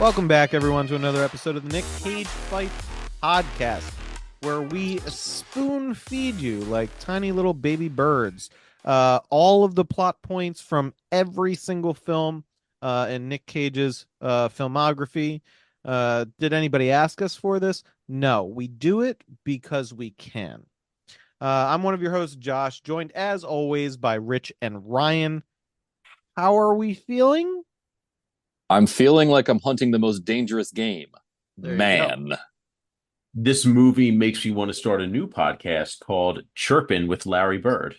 Welcome back, everyone, to another episode of the Nick Cage Fight Podcast, where we spoon feed you like tiny little baby birds. All of the plot points from every single film in Nick Cage's filmography. Did anybody ask us for this? No, we do it because we can. I'm one of your hosts, Josh, joined as always by Rich and Ryan. How are we feeling? I'm feeling like I'm hunting the most dangerous game. There you go. Man. This movie makes me want to start a new podcast called Chirpin' with Larry Bird,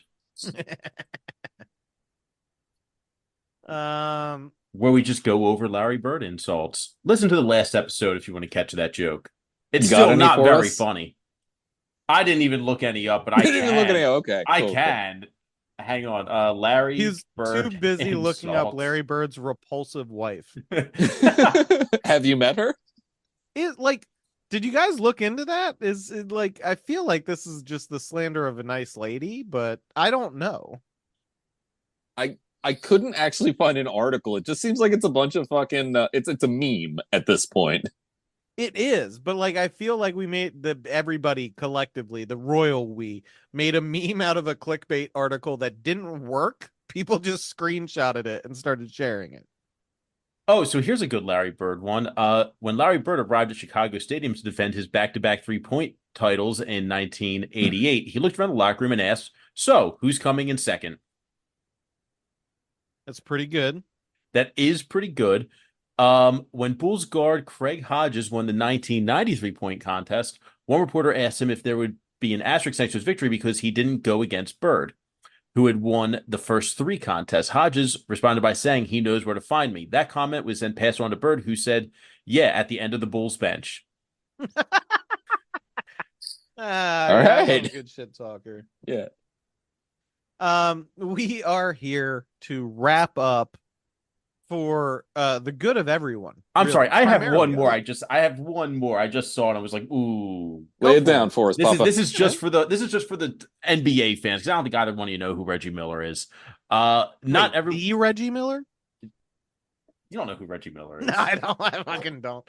Um, where we just go over Larry Bird insults. Listen to the last episode if you want to catch that joke. It's You got still any not for very us? funny. I didn't even look any up, but I I didn't even look at it. can. Okay, I cool. can. Hang on. Larry he's Bird too busy looking up insults. Larry Bird's repulsive wife. Have you met her? Did you guys look into that? Is it like, I feel like this is just the slander of a nice lady, but I don't know. I couldn't actually find an article. It just seems like it's a bunch of fucking it's a meme at this point. It is, but like I feel like we made everybody collectively, the royal we, made a meme out of a clickbait article that didn't work. People just screenshotted it and started sharing it. Oh, so here's a good Larry Bird one. When Larry Bird arrived at Chicago Stadium to defend his back-to-back three-point titles in 1988, he looked around the locker room and asked, "So, who's coming in second?" That's pretty good. That is pretty good. When Bulls guard Craig Hodges won the 1990 three-point contest, one reporter asked him if there would be an asterisk next to his victory because he didn't go against Bird, who had won the first three contests. Hodges responded by saying he knows where to find me. That comment was then passed on to Bird, who said, "Yeah, at the end of the Bulls bench." All Yeah, I'm right. a good shit talker. Yeah. We are here to wrap up for the good of everyone. I'm really, sorry, I have one primarily more. us. I have one more. I just saw it. I was like, ooh. Lay it for down it. for us, This is Papa. this is just for the NBA fans, because I don't think either one of you know who Reggie Miller is. Not Wait, every the Reggie Miller? You don't know who Reggie Miller is. No, I don't. I fucking don't.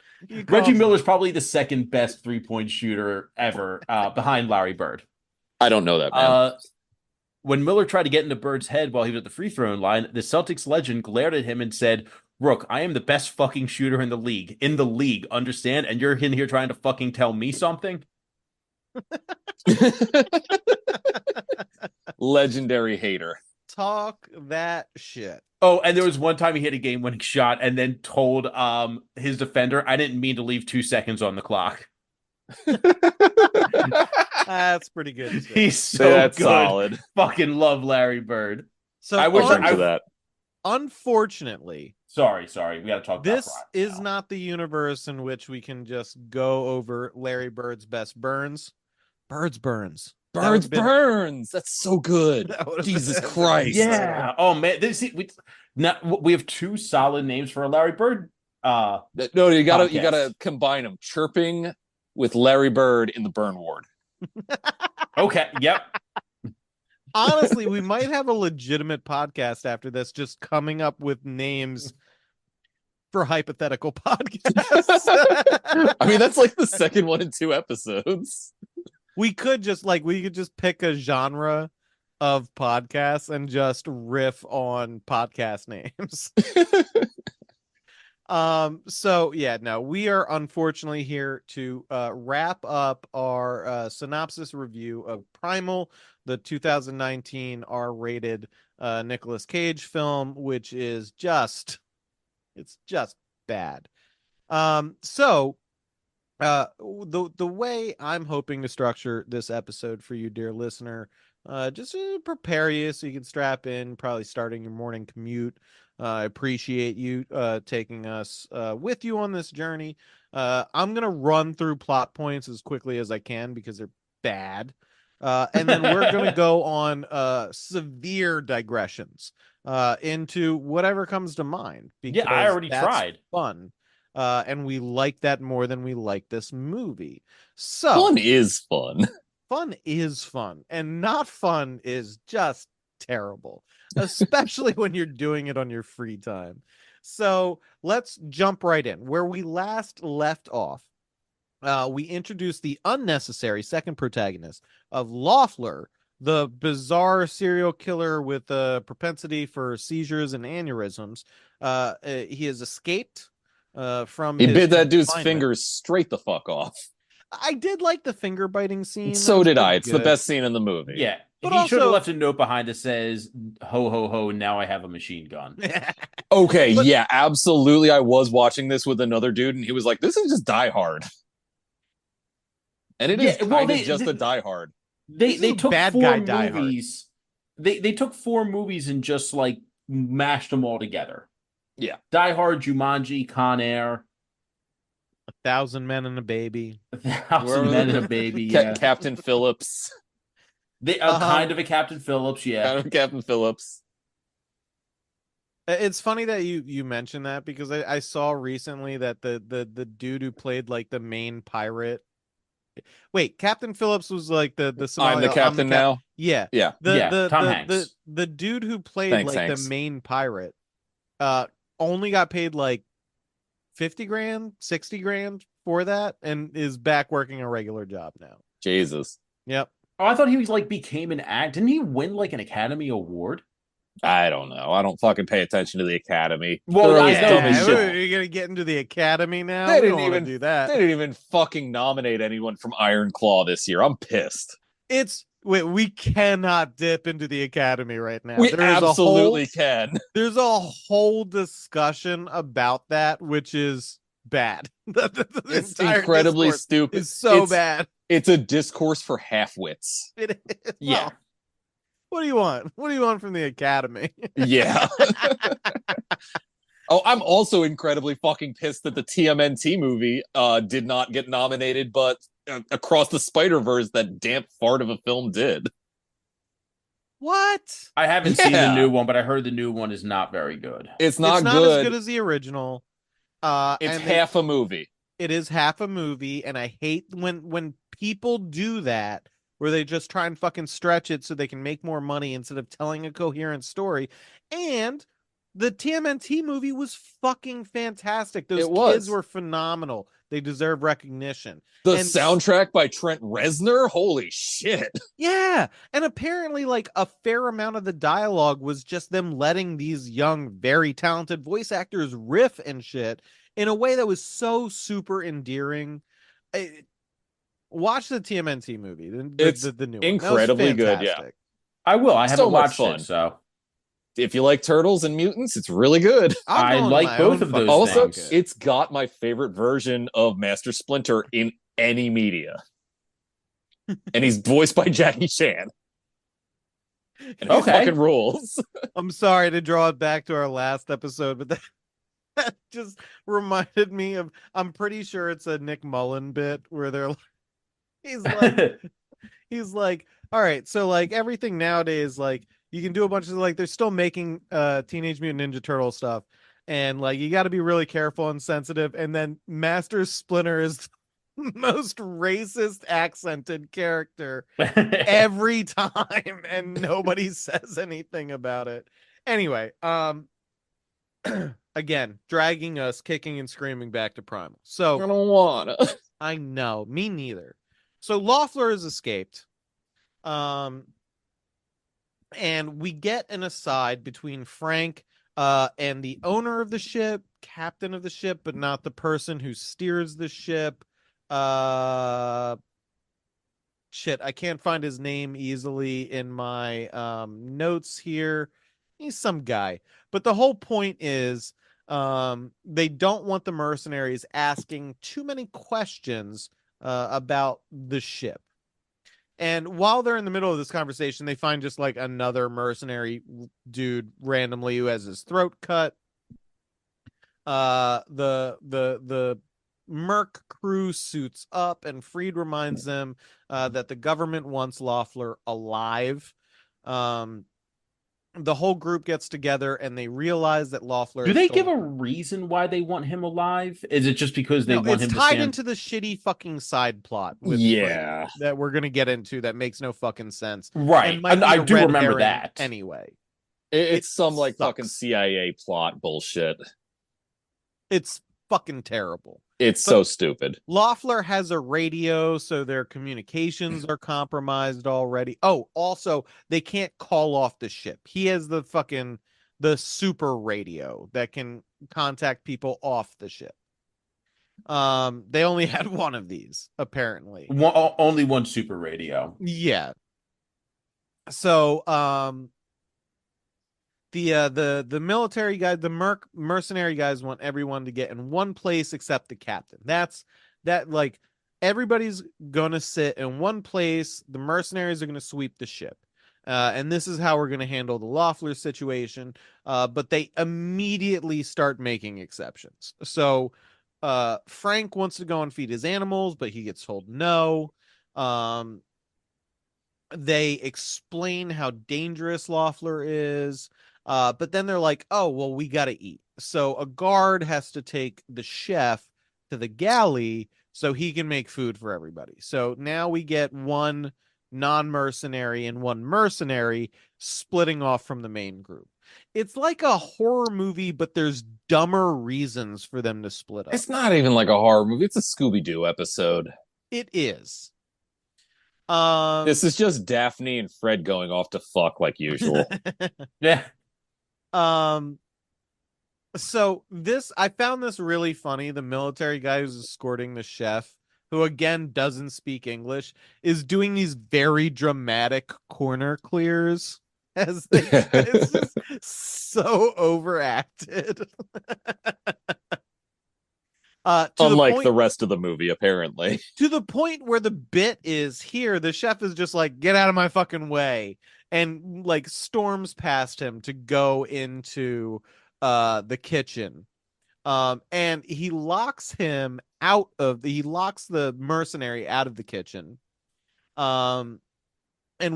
Reggie Miller is probably the second best three-point shooter ever, behind Larry Bird. I don't know that, man. When Miller tried to get into Bird's head while he was at the free throw line, the Celtics legend glared at him and said, "Rook, I am the best fucking shooter in the league. In the league, understand? And you're in here trying to fucking tell me something?" Legendary hater. Talk that shit. Oh, and there was one time he hit a game-winning shot and then told his defender, "I didn't mean to leave 2 seconds on the clock." That's pretty good. Too. He's so That's good. solid. Fucking love Larry Bird. So I wish I'll drink I- to that. Unfortunately, Sorry. We got to talk this about is not the universe in which we can just go over Larry Bird's best burns. Bird's burns. That Birds would've been- burns. That's so good. that would've Jesus been- Christ. Yeah. Oh man, we have two solid names for a Larry Bird. No, you gotta Podcast. combine them. Chirping with Larry Bird in the burn ward. Okay. Yep. Honestly, we might have a legitimate podcast after this, just coming up with names for hypothetical podcasts. I mean, that's like the second one in 2 episodes. we could just pick a genre of podcasts and just riff on podcast names. So yeah, no, we are unfortunately here to wrap up our synopsis review of Primal, the 2019 R-rated Nicolas Cage film, which is just bad. So the way I'm hoping to structure this episode for you, dear listener, just to prepare you so you can strap in, probably starting your morning commute. I appreciate you taking us with you on this journey. I'm gonna run through plot points as quickly as I can because they're bad. And then we're gonna go on severe digressions into whatever comes to mind. Yeah, I because already that's tried. fun. And we like that more than we like this movie. So Fun is fun. fun is fun, and not fun is just terrible, especially when you're doing it on your free time. So let's jump right in. Where we last left off, we introduced the unnecessary second protagonist of Loeffler, the bizarre serial killer with a propensity for seizures and aneurysms. He has escaped from He his bit that dude's confinement. fingers straight the fuck off. I did like the finger biting scene. That So was did I. pretty It's the good. best scene in the movie. Yeah. But He should have also- left a note behind that says, ho, ho, ho, now I have a machine gun. Okay, But- yeah, absolutely. I was watching this with another dude, and he was like, "This is just Die Hard," and it is Yeah, well, kind of just a Die Hard. They This is took bad four guy Die Hard. movies. They took four movies and just like mashed them all together. Yeah. Die Hard, Jumanji, Con Air, 1,000 Men and a Baby. A Thousand Where- Men and a Baby. Yeah, Captain Phillips. kind of a Captain Phillips. Yeah, Kind of Captain Phillips. It's funny that you mentioned that because I saw recently that the dude who played like the main pirate. Wait, Captain Phillips was like the Somali. I'm the captain now. Yeah, Yeah. Tom Hanks. the dude who played Thanks, like Hanks. the main pirate, only got paid like 50 grand, 60 grand for that, and is back working a regular job now. Jesus. Yep. Oh, I thought he was like became an act. Didn't he win like an Academy Award? I don't know. I don't fucking pay attention to the Academy. Well, They're I always know, dumb as yeah. shit. You're gonna get into the Academy now. They We didn't don't wanna even do that. They didn't even fucking nominate anyone from Iron Claw this year. I'm pissed. We cannot dip into the Academy right now. We There's absolutely can. there's a whole discussion about that, which is bad. The It's entire incredibly discourse stupid. is so It's- bad. It's a discourse for half-wits. It is. Yeah. Well, what do you want? What do you want from the Academy? Yeah. Oh, I'm also incredibly fucking pissed that the TMNT movie did not get nominated, but Across the Spider-Verse, that damp fart of a film did. What? I haven't seen the Yeah. new one, but I heard the new one is not very good. It's not It's not good. as good as the original. It's and half a movie. it is half a movie, and I hate when people do that, where they just try and fucking stretch it so they can make more money instead of telling a coherent story. And the TMNT movie was fucking fantastic. Those It was. kids were phenomenal. They deserve recognition. The And- soundtrack by Trent Reznor? Holy shit. Yeah. And apparently, like, a fair amount of the dialogue was just them letting these young, very talented voice actors riff and shit in a way that was so super endearing. Watch the TMNT movie. It's the new one. That was incredibly good, yeah. fantastic. I will. I So haven't much watched fun. it, so If you like turtles and mutants, it's really good. I'm I going like my both own of those fucking Also, things. pocket. it's got my favorite version of Master Splinter in any media. And he's voiced by Jackie Chan. And it Okay. fucking rules. I'm sorry to draw it back to our last episode, but that just reminded me of. I'm pretty sure it's a Nick Mullen bit where they're he's like, all right, so like everything nowadays, like you can do a bunch of like they're still making Teenage Mutant Ninja Turtle stuff, and like you got to be really careful and sensitive. And then Master Splinter is the most racist accented character every time, and nobody says anything about it. Anyway, again, dragging us kicking and screaming back to Primal. I So don't wanna. I know, me neither. So Loeffler has escaped. And we get an aside between Frank and the owner of the ship, captain of the ship, but not the person who steers the ship. Shit, I can't find his name easily in my notes here. He's some guy. But the whole point is they don't want the mercenaries asking too many questions about the ship. And while they're in the middle of this conversation, they find just like another mercenary dude randomly who has his throat cut. The Merc crew suits up, and Freed reminds them that the government wants Loeffler alive. The whole group gets together and they realize that Loeffler. Do is they still- give a reason why they want him alive? Is it just because they No, want him it's to tied stand? into the shitty fucking side plot with Yeah. Freed that we're gonna get into that makes no fucking sense. Right. And might be I a do red remember herring that. anyway. It's It some like sucks. fucking CIA plot bullshit. It's fucking terrible. It's But so stupid. Loeffler has a radio, so their communications are compromised already. Oh, also, they can't call off the ship. He has the super radio that can contact people off the ship. They only had one of these, apparently. Only one super radio. Yeah. So, the military guys, mercenary guys want everyone to get in one place except the captain. That like everybody's gonna sit in one place. The mercenaries are gonna sweep the ship. And this is how we're gonna handle the Loeffler situation. But they immediately start making exceptions. So Frank wants to go and feed his animals, but he gets told no. Um, they explain how dangerous Loeffler is. But then they're like, oh, well, we got to eat. So a guard has to take the chef to the galley so he can make food for everybody. So now we get one non-mercenary and one mercenary splitting off from the main group. It's like a horror movie, but there's dumber reasons for them to split up. It's not even like a horror movie. It's a Scooby-Doo episode. It is. This is just Daphne and Fred going off to fuck like usual. Yeah. So I found this really funny. The military guy who's escorting the chef, who again doesn't speak English, is doing these very dramatic corner clears as it's just so overacted. Unlike the rest of the movie, apparently. To the point where the bit is here, the chef is just like, get out of my fucking way, and like storms past him to go into the kitchen. And he locks the mercenary out of the kitchen. And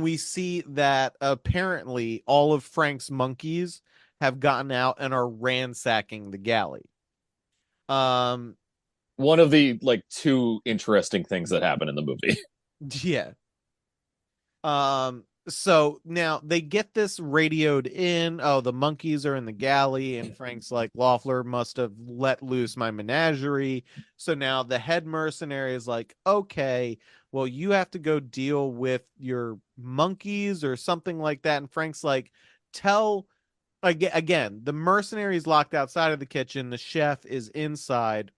we see that apparently all of Frank's monkeys have gotten out and are ransacking the galley. One of the like two interesting things that happen in the movie. Yeah. So now they get this radioed in. Oh, the monkeys are in the galley, and Frank's like, Loeffler must have let loose my menagerie. So now the head mercenary is like, okay, well, you have to go deal with your monkeys or something like that. And Frank's like, again, the mercenary is locked outside of the kitchen, the chef is inside,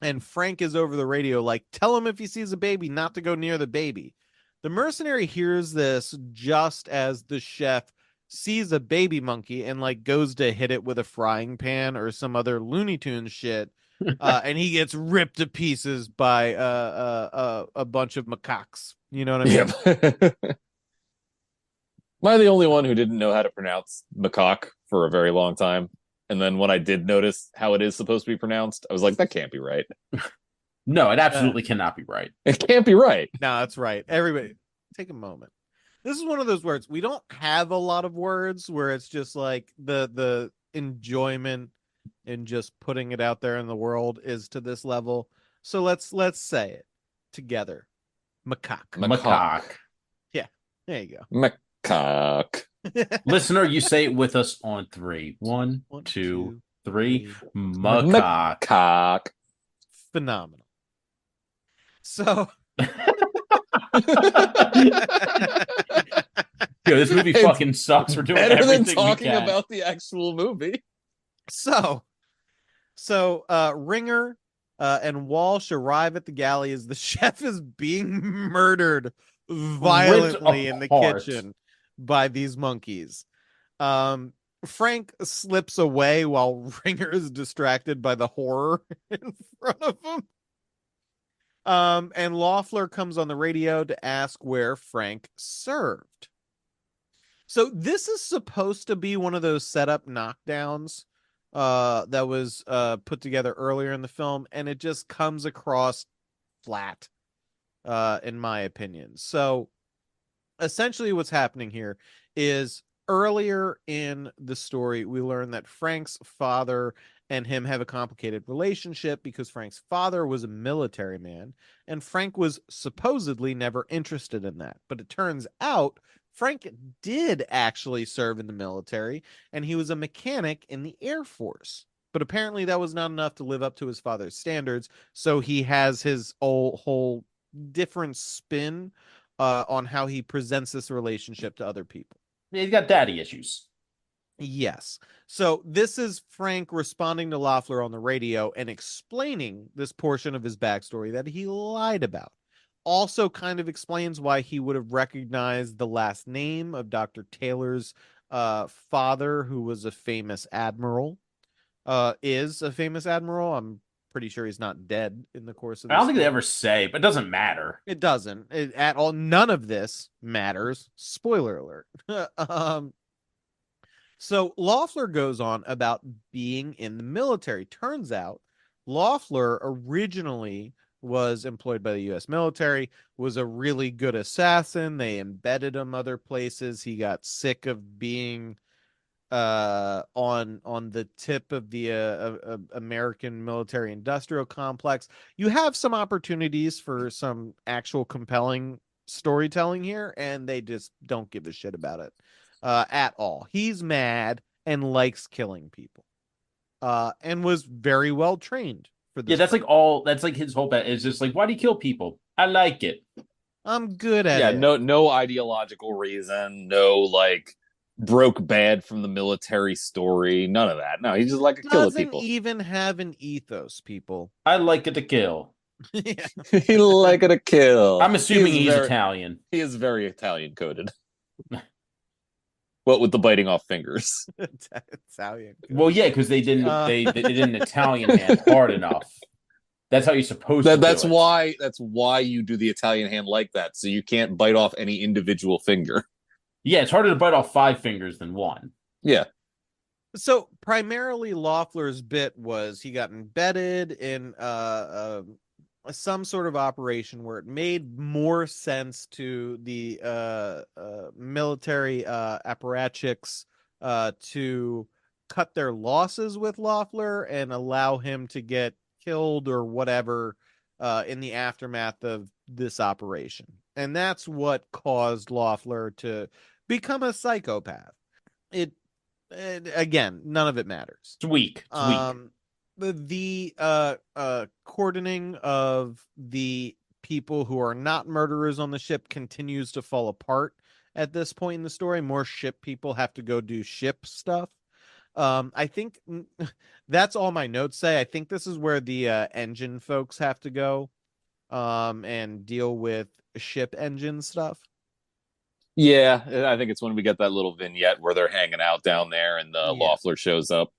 and Frank is over the radio, like, tell him if he sees a baby not to go near the baby. The mercenary hears this just as the chef sees a baby monkey and like goes to hit it with a frying pan or some other Looney Tunes shit, and he gets ripped to pieces by a bunch of macaques. You know what I mean? Yep. Am I the only one who didn't know how to pronounce macaque for a very long time? And then when I did notice how it is supposed to be pronounced, I was like, that can't be right. No, it absolutely cannot be right. It can't be right. No, that's right. Everybody, take a moment. This is one of those words. We don't have a lot of words where it's just like the enjoyment in just putting it out there in the world is to this level. So let's say it together. Macaque. Macaque. Yeah, there you go. Macaque. Listener, you say it with us on three. One, two, three. Macaque. Macaque. Phenomenal. So Yo, this movie fucking sucks for doing better than everything talking we can. about the actual movie. So Ringer and Walsh arrive at the galley as the chef is being murdered violently in the kitchen by these monkeys. Frank slips away while Ringer is distracted by the horror in front of him. And Loeffler comes on the radio to ask where Frank served. So this is supposed to be one of those setup knockdowns that was put together earlier in the film, and it just comes across flat, in my opinion. So essentially what's happening here is earlier in the story, we learn that Frank's father and him have a complicated relationship because Frank's father was a military man, and Frank was supposedly never interested in that. But it turns out Frank did actually serve in the military, and he was a mechanic in the Air Force. But apparently that was not enough to live up to his father's standards. So he has his whole different spin on how he presents this relationship to other people. Yeah, he's got daddy issues. Yes. So this is Frank responding to Loeffler on the radio and explaining this portion of his backstory that he lied about. Also, kind of explains why he would have recognized the last name of Dr. Taylor's father, who was a famous admiral. Is a famous admiral. I'm pretty sure he's not dead in the course of I this don't think they story. ever say, but it doesn't matter. It doesn't at all. None of this matters. Spoiler alert. So Loeffler goes on about being in the military. Turns out Loeffler originally was employed by the U.S. military, was a really good assassin. They embedded him other places. He got sick of being on the tip of the American military industrial complex. You have some opportunities for some actual compelling storytelling here, and they just don't give a shit about it at all. He's mad and likes killing people, and was very well trained for Yeah, this. that's like his whole bet. It's just like, why do you kill people? I like it. I'm good at Yeah, it. no ideological reason, no like broke bad from the military story, none of that. No, he's just like a killer Doesn't people. even have an ethos, people. I like it to kill. Yeah. He like it to kill. I'm assuming he's very, Italian. He is very Italian coded. What with the biting off fingers? Italian. Well, yeah, because they didn't Uh, they didn't Italian hand hard enough. That's how you're supposed to That's do it. why you do the Italian hand like that, so you can't bite off any individual finger. Yeah, it's harder to bite off 5 fingers than one. Yeah. So primarily Loeffler's bit was he got embedded in some sort of operation where it made more sense to the military apparatchiks to cut their losses with Loeffler and allow him to get killed or whatever in the aftermath of this operation. And that's what caused Loeffler to become a psychopath. It again, none of it matters. It's weak. It's weak. The cordoning of the people who are not murderers on the ship continues to fall apart at this point in the story. More ship people have to go do ship stuff. I think that's all my notes say. I think this is where the engine folks have to go and deal with ship engine stuff. Yeah, I think it's when we get that little vignette where they're hanging out down there and the Loeffler shows up.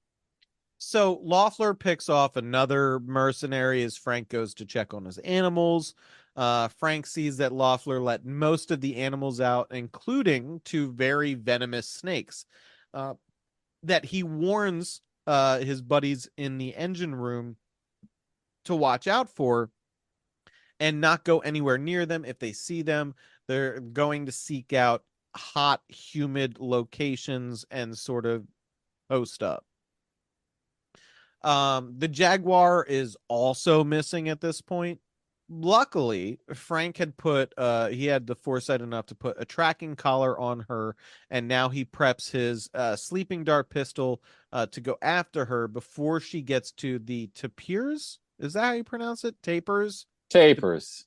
So Loeffler picks off another mercenary as Frank goes to check on his animals. Frank sees that Loeffler let most of the animals out, including 2 very venomous snakes, that he warns his buddies in the engine room to watch out for and not go anywhere near them. If they see them, they're going to seek out hot, humid locations and sort of post up. The Jaguar is also missing at this point. Luckily, Frank had he had the foresight enough to put a tracking collar on her, and now he preps his sleeping dart pistol to go after her before she gets to the tapirs. Is that how you pronounce it? Tapers? Tapers,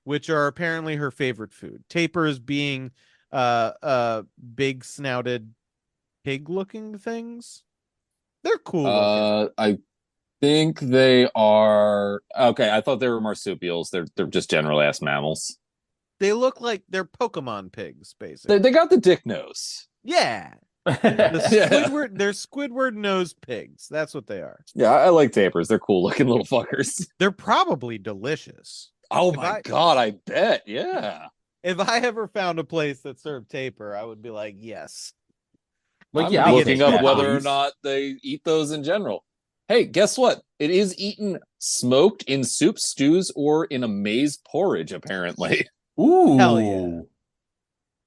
which are apparently her favorite food. Tapers being big snouted pig looking things. They're cool looking. I think they are okay. I thought they were marsupials. They're just general ass mammals. They look like they're Pokemon pigs, basically. They got the dick nose. Yeah. They're Squidward nose pigs. That's what they are. Yeah, I like tapers. They're cool looking little fuckers. They're probably delicious. Oh my god, I bet. Yeah. If I ever found a place that served taper, I would be like, yes. I'm looking up whether or not they eat those in general. Hey, guess what? It is eaten smoked in soup, stews, or in a maize porridge, apparently. Ooh. Hell yeah.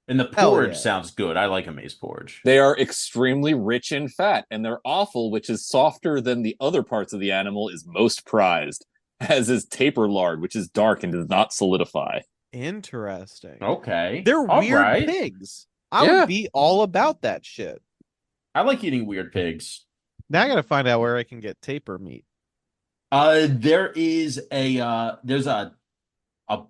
And the porridge sounds good. I like a maize porridge. They are extremely rich in fat, and their offal, which is softer than the other parts of the animal, is most prized, as is taper lard, which is dark and does not solidify. Interesting. Okay. They're weird pigs. I would be all about that shit. I like eating weird pigs. Now I gotta find out where I can get taper meat. There is there's a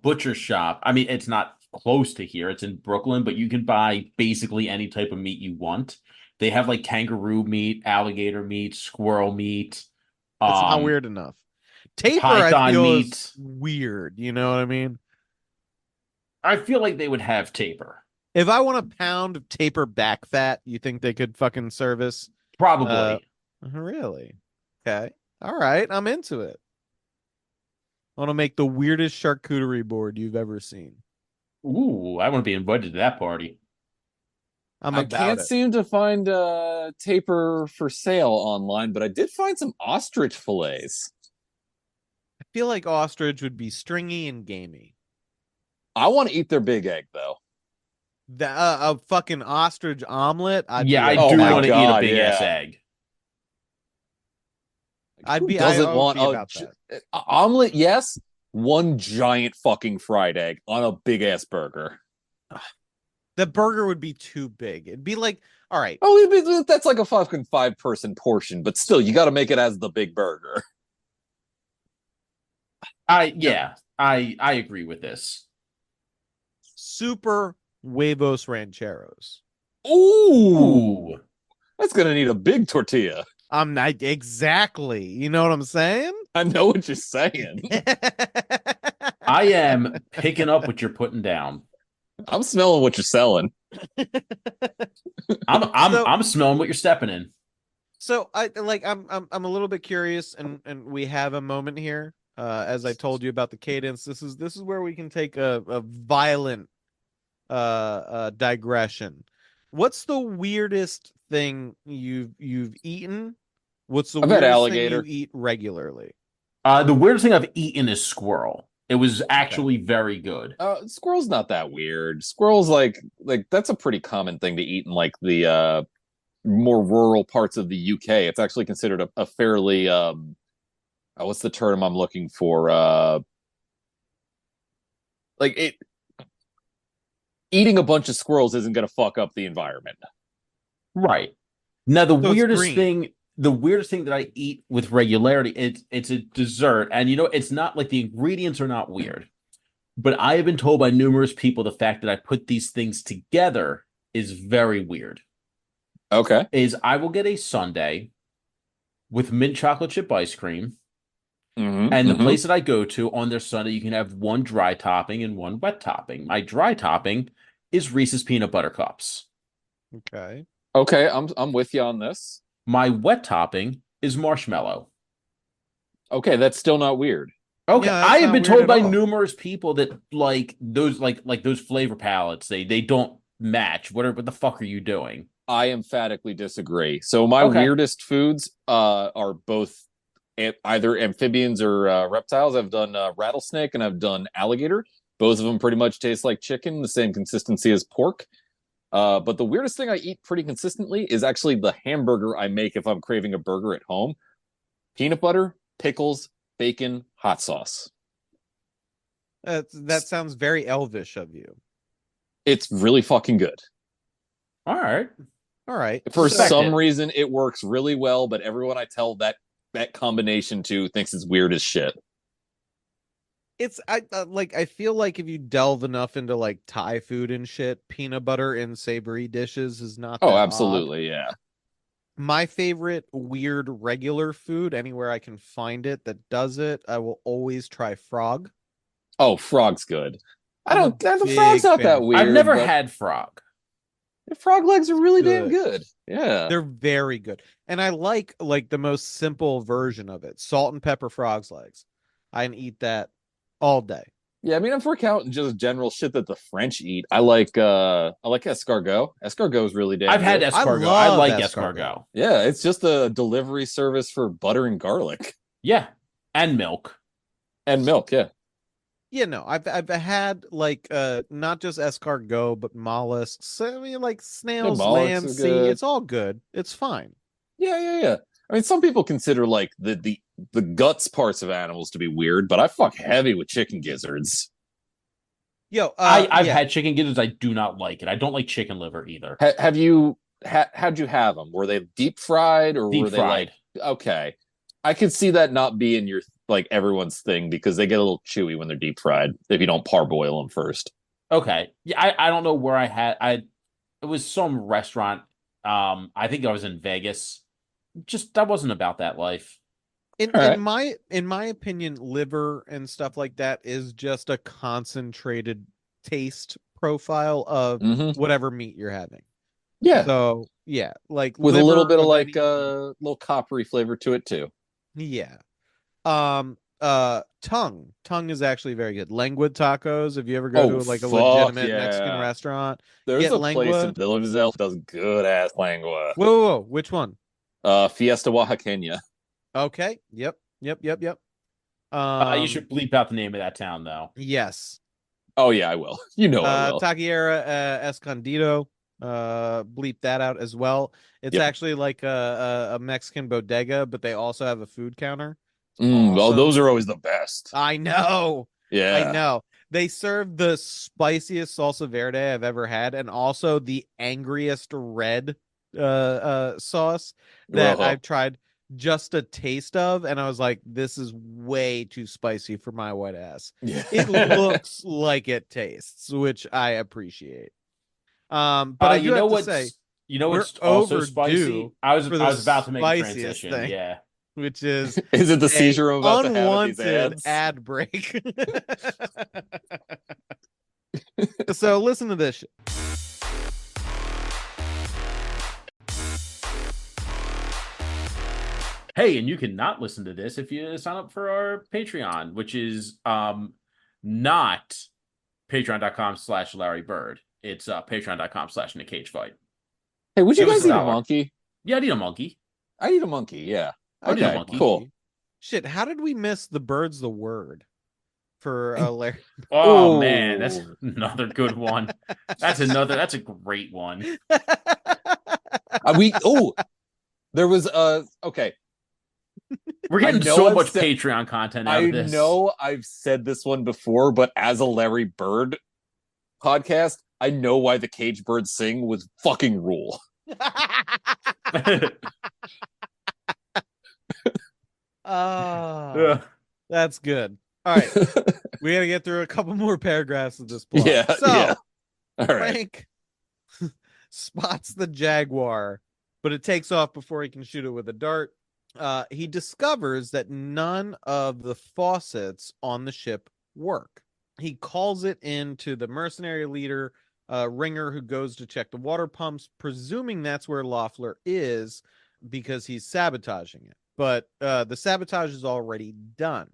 butcher shop. I mean, it's not close to here. It's in Brooklyn, but you can buy basically any type of meat you want. They have like kangaroo meat, alligator meat, squirrel meat, It's not um, weird enough. Taper, I python feel, is meat. weird. You know what I mean? I feel like they would have taper. If I want a pound of taper back fat, you think they could fucking service? Uh, Probably. really? Okay. All right. I'm into it. I want to make the weirdest charcuterie board you've ever seen. Ooh, I want to be invited to that party. I'm I about can't it. seem to find taper for sale online, but I did find some ostrich fillets. I feel like ostrich would be stringy and gamey. I want to eat their big egg though. A fucking ostrich omelet, I'd Yeah, be I Oh do my want to eat a about. god, big ass yeah. egg. I'd Who be. I doesn't would want be about that. a omelet? Yes, one giant fucking fried egg on a big ass burger. The burger would be too big. It'd be like, all right, Oh, that's like a fucking 5-person portion, but still, you got to make it as the big burger. no, I agree with this. super huevos rancheros. Ooh, Ooh. that's gonna need a big tortilla. I'm not exactly. You know what I'm saying? I know what you're saying. I am picking up what you're putting down. I'm smelling what you're selling. So I'm smelling what you're stepping in. So I'm a little bit curious, and we have a moment here. As I told you about the cadence, this is where we can take a violent digression. What's the weirdest thing you've eaten? What's the I've had weirdest thing you alligator. eat regularly? The weirdest thing I've eaten is squirrel. It was Okay. actually very good. Squirrel's not that weird. Squirrel's like that's a pretty common thing to eat in like the more rural parts of the UK. It's actually considered a fairly what's the term I'm looking for? Like it eating a bunch of squirrels isn't going to fuck up the environment. Right. Now So it's green. the weirdest thing that I eat with regularity, it's a dessert. And you know, it's not like the ingredients are not weird. But I have been told by numerous people the fact that I put these things together is very weird. Okay. Is I will get a sundae with mint chocolate chip ice cream. And the Mm-hmm. place that I go to on their sundae, you can have one dry topping and one wet topping. My dry topping is Reese's peanut butter cups. Okay. Okay, I'm with you on this. My wet topping is marshmallow. Okay, that's still not weird. Okay, Yeah, I that's have not been weird told at by all. numerous people that like those flavor palettes they don't match. What the fuck are you doing? I emphatically disagree. So my Okay. weirdest foods are both either amphibians or reptiles. I've done rattlesnake and I've done alligator. Both of them pretty much taste like chicken, the same consistency as pork. But the weirdest thing I eat pretty consistently is actually the hamburger I make if I'm craving a burger at home. Peanut butter, pickles, bacon, hot sauce. That sounds very elvish of you. It's really fucking good. All right. All right. For Respect some it. reason, it works really well, but everyone I tell that combination to thinks it's weird as shit. It's I feel like if you delve enough into like Thai food and shit, peanut butter in savory dishes is not Oh, that odd. absolutely, yeah. My favorite weird regular food, anywhere I can find it that does it, I will always try frog. Oh, frog's good. I I'm a don't. The frog's big not fan that of I've frog. weird, never but had frog. the frog legs are really damn Good. good. Yeah. They're very good. And I like the most simple version of it. Salt and pepper frog's legs. I can eat that all day. Yeah, I mean, if we're counting just general shit that the French eat, I like escargot. Escargot is really I've damn had good. I escargot. I love like escargot. escargot. Yeah, it's just a delivery service for butter and garlic Yeah, and milk. and milk. Yeah, Yeah, no, I've had like not just escargot but mollusks. I mean like yeah, snails, mollusks lamb, are sea. good. It's all good. It's fine. Yeah. I mean, some people consider like the guts parts of animals to be weird, but I fuck heavy with chicken gizzards. Yo, I've yeah. had chicken gizzards. I do not like it. I don't like chicken liver either. Have you how'd you have them? Were they deep fried or Deep were they like fried. okay? I could see that not being your like everyone's thing because they get a little chewy when they're deep fried if you don't parboil them first. Okay. Yeah, I don't know where it was some restaurant. I think I was in Vegas. Just that wasn't about that life. In All in right. my in my opinion, liver and stuff like that is just a concentrated taste profile of Mm-hmm. whatever meat you're having. Yeah, So yeah, like with a little liver bit of of like any meat. little coppery flavor to it too. Yeah. Tongue is actually very good. Lengua tacos. If you ever go Oh to like a fuck legitimate Mexican yeah! restaurant, There's get a place in lengua. Villanueva that does good ass lengua. Whoa, whoa, whoa, which one? Fiesta Oaxaqueña. Okay. Yep. Yep. Yep. Yep. You Um, should bleep out the name of that town though. yes. Oh yeah, I will. You know I will. Taquiera Escondido. Bleep that out as well. It's Yep. actually like a Mexican bodega, but they also have a food counter. It's Oh, awesome. those are always the best. I know. I Yeah. know. They serve the spiciest salsa verde I've ever had, and also the angriest red sauce that Whoa. I've tried just a taste of, and I was like, this is way too spicy for my white ass. It Yeah. looks like it tastes, which I appreciate. But I do have to say, You know we're what's also overdue spicy? I was for I the was about to make a spiciest transition. thing, Yeah. which is Is it the a seizure I'm about to have at these unwanted ads? ad break. So listen to this shit. Hey, and you can not listen to this if you sign up for our Patreon, which is not patreon.com/Larry Bird. It's patreon.com/in a cage fight. Hey, would you Give us guys a eat a dollar. monkey? Yeah, I'd eat a monkey. I eat a monkey, yeah. I would eat a Okay, monkey. cool. Shit, how did we miss the bird's the word for I Larry? Oh man, that's oh another good one. That's a great one. we there was okay. We're I getting know so I've much said Patreon content out I of this. know I've said this one before, but as a Larry Bird podcast, I know why the cage birds sing was fucking rule. Oh, Ugh. that's good. All right, we got to get through a couple more paragraphs of this plot. Yeah, yeah. So All right. Frank spots the jaguar, but it takes off before he can shoot it with a dart. He discovers that none of the faucets on the ship work. He calls it in to the mercenary leader, Ringer, who goes to check the water pumps, presuming that's where Loeffler is because he's sabotaging it. But the sabotage is already done.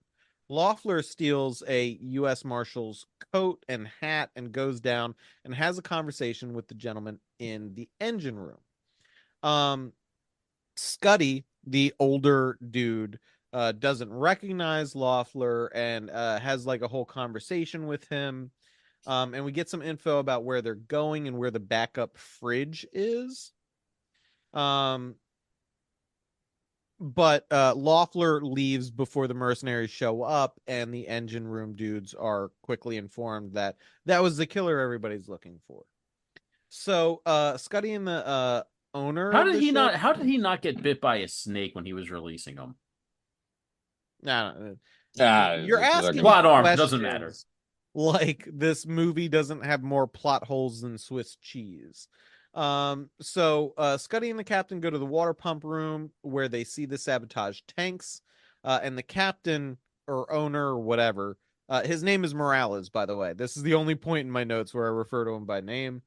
Loeffler steals a U.S. Marshal's coat and hat and goes down and has a conversation with the gentleman in the engine room. Scuddy, the older dude, doesn't recognize Loeffler and has like a whole conversation with him. And we get some info about where they're going and where the backup fridge is. Um, but Loeffler leaves before the mercenaries show up, and the engine room dudes are quickly informed that that was the killer everybody's looking for. So Scuddy and the owner How of did the he ship. not? How did he not get bit by a snake when he was releasing them? No, you're It's asking fucking Plot arm doesn't matter. questions like this movie doesn't have more plot holes than Swiss cheese. So Scuddy and the captain go to the water pump room where they see the sabotage tanks, and the captain or owner or whatever, his name is Morales, by the way. This is the only point in my notes where I refer to him by name.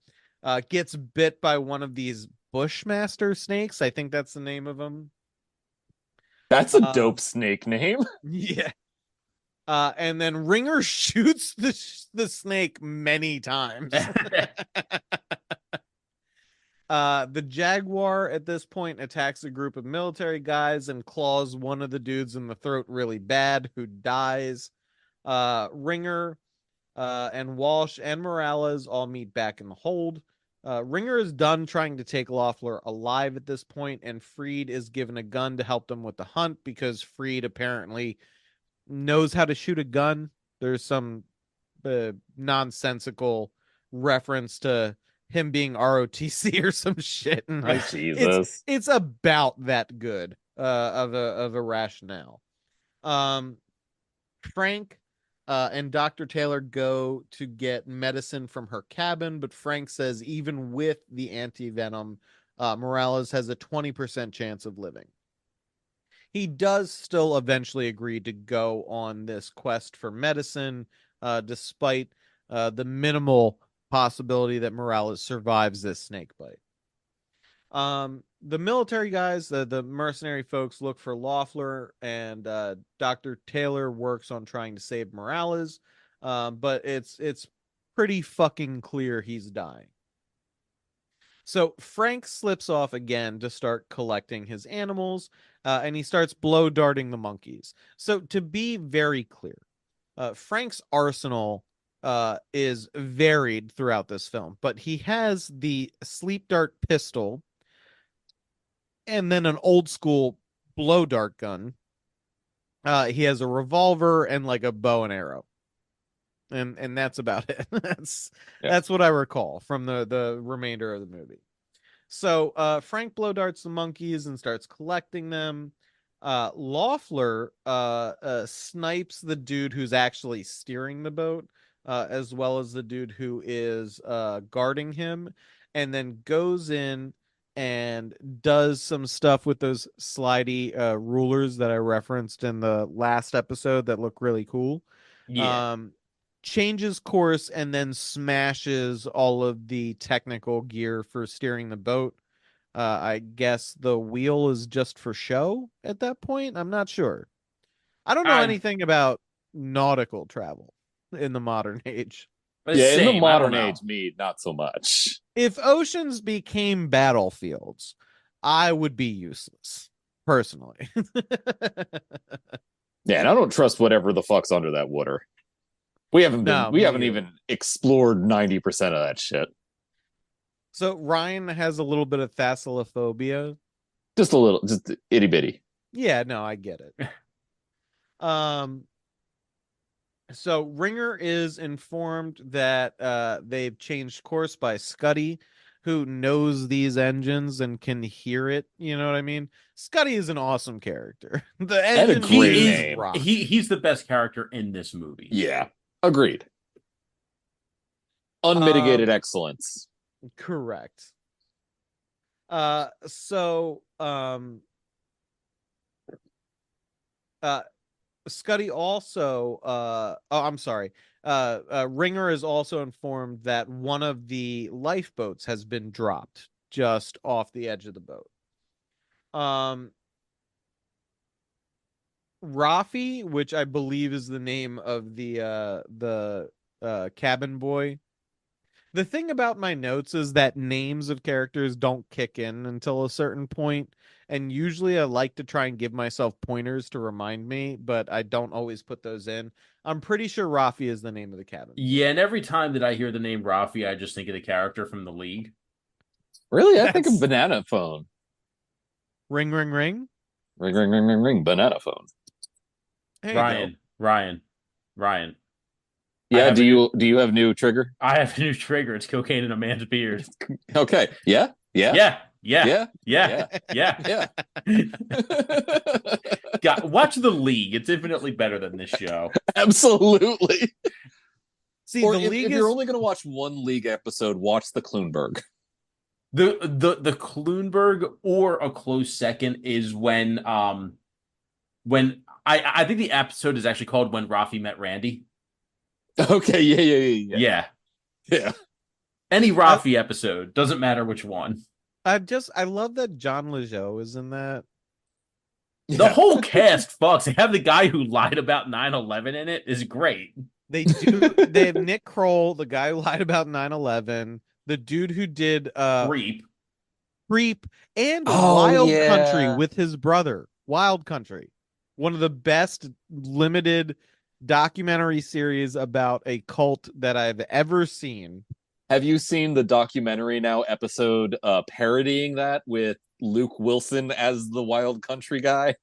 Gets bit by one of these Bushmaster snakes. I think that's the name of them. that's a Um, dope snake name. yeah. And then Ringer shoots the snake many times. The Jaguar at this point attacks a group of military guys and claws one of the dudes in the throat really bad, who dies. Ringer and Walsh and Morales all meet back in the hold. Ringer is done trying to take Loeffler alive at this point, and Freed is given a gun to help them with the hunt because Freed apparently knows how to shoot a gun. There's some nonsensical reference to him being ROTC or some shit in high school. Jesus. It's about that good of a rationale. Um, Frank and Dr. Taylor go to get medicine from her cabin, but Frank says even with the anti-venom, Morales has a 20% chance of living. He does still eventually agree to go on this quest for medicine, despite the minimal possibility that Morales survives this snake bite. The military guys, the mercenary folks, look for Loeffler, and Dr. Taylor works on trying to save Morales, but it's pretty fucking clear he's dying. So Frank slips off again to start collecting his animals, and he starts blow darting the monkeys. So to be very clear, Frank's arsenal is varied throughout this film, but he has the sleep dart pistol and then an old school blow dart gun. He has a revolver and like a bow and arrow. And that's about it. That's what I recall from the remainder of the movie. So Frank blow darts the monkeys and starts collecting them. Loeffler snipes the dude who's actually steering the boat, as well as the dude who is guarding him, and then goes in and does some stuff with those slidey rulers that I referenced in the last episode that look really cool. Yeah. Changes course and then smashes all of the technical gear for steering the boat. I guess the wheel is just for show at that point. I'm not sure. I don't know I anything about nautical travel in the modern age. Yeah, in the same. I don't modern know. age, me, not so much. If oceans became battlefields, I would be useless, personally. Yeah, and I don't trust whatever the fuck's under that water. We haven't No, even me either. explored 90% of that shit. So Ryan has a little bit of thalassophobia. Just a little, just itty bitty. Yeah, no, I get it. Um, so Ringer is informed that they've changed course by Scuddy, who knows these engines and can hear it. You know what I mean? Scuddy is an awesome character. The And a engine great He news is name. rock. he's the best character in this movie. Yeah, agreed. Unmitigated excellence. Correct. So Scuddy also oh, I'm sorry. Ringer is also informed that one of the lifeboats has been dropped just off the edge of the boat. Um Rafi, which I believe is the name of the cabin boy. The thing about my notes is that names of characters don't kick in until a certain point, and usually I like to try and give myself pointers to remind me, but I don't always put those in. I'm pretty sure Rafi is the name of the cabin. Yeah, and every time that I hear the name Rafi, I just think of the character from the League. Really, I think of That's banana phone. ring ring ring. Ring, ring, ring, ring, ring. Banana phone. There you go. Ryan. Yeah. Do you have new trigger? I have a new trigger. It's cocaine in a man's beard. Okay. Yeah. Yeah. Yeah, Yeah. yeah, yeah. Yeah. God, watch the League. It's infinitely better than this show. Absolutely. See, Or the if league you're is only going to watch one League episode, watch the Kloonberg. The Kloonberg, or a close second, is when I think the episode is actually called When Rafi Met Randy. Okay. Yeah. Yeah. Yeah. Any Rafi episode, doesn't matter which one. I love that John Lejeune is in that. The whole cast fucks. They have the guy who lied about 9/11 in it is great. They do. They have Nick Kroll, the guy who lied about 9/11, the dude who did Creep. Creep, and Oh, Wild Country yeah. with his brother. Wild Country, one of the best limited documentary series about a cult that I've ever seen. Have you seen the documentary now episode parodying that with Luke Wilson as the Wild Country guy?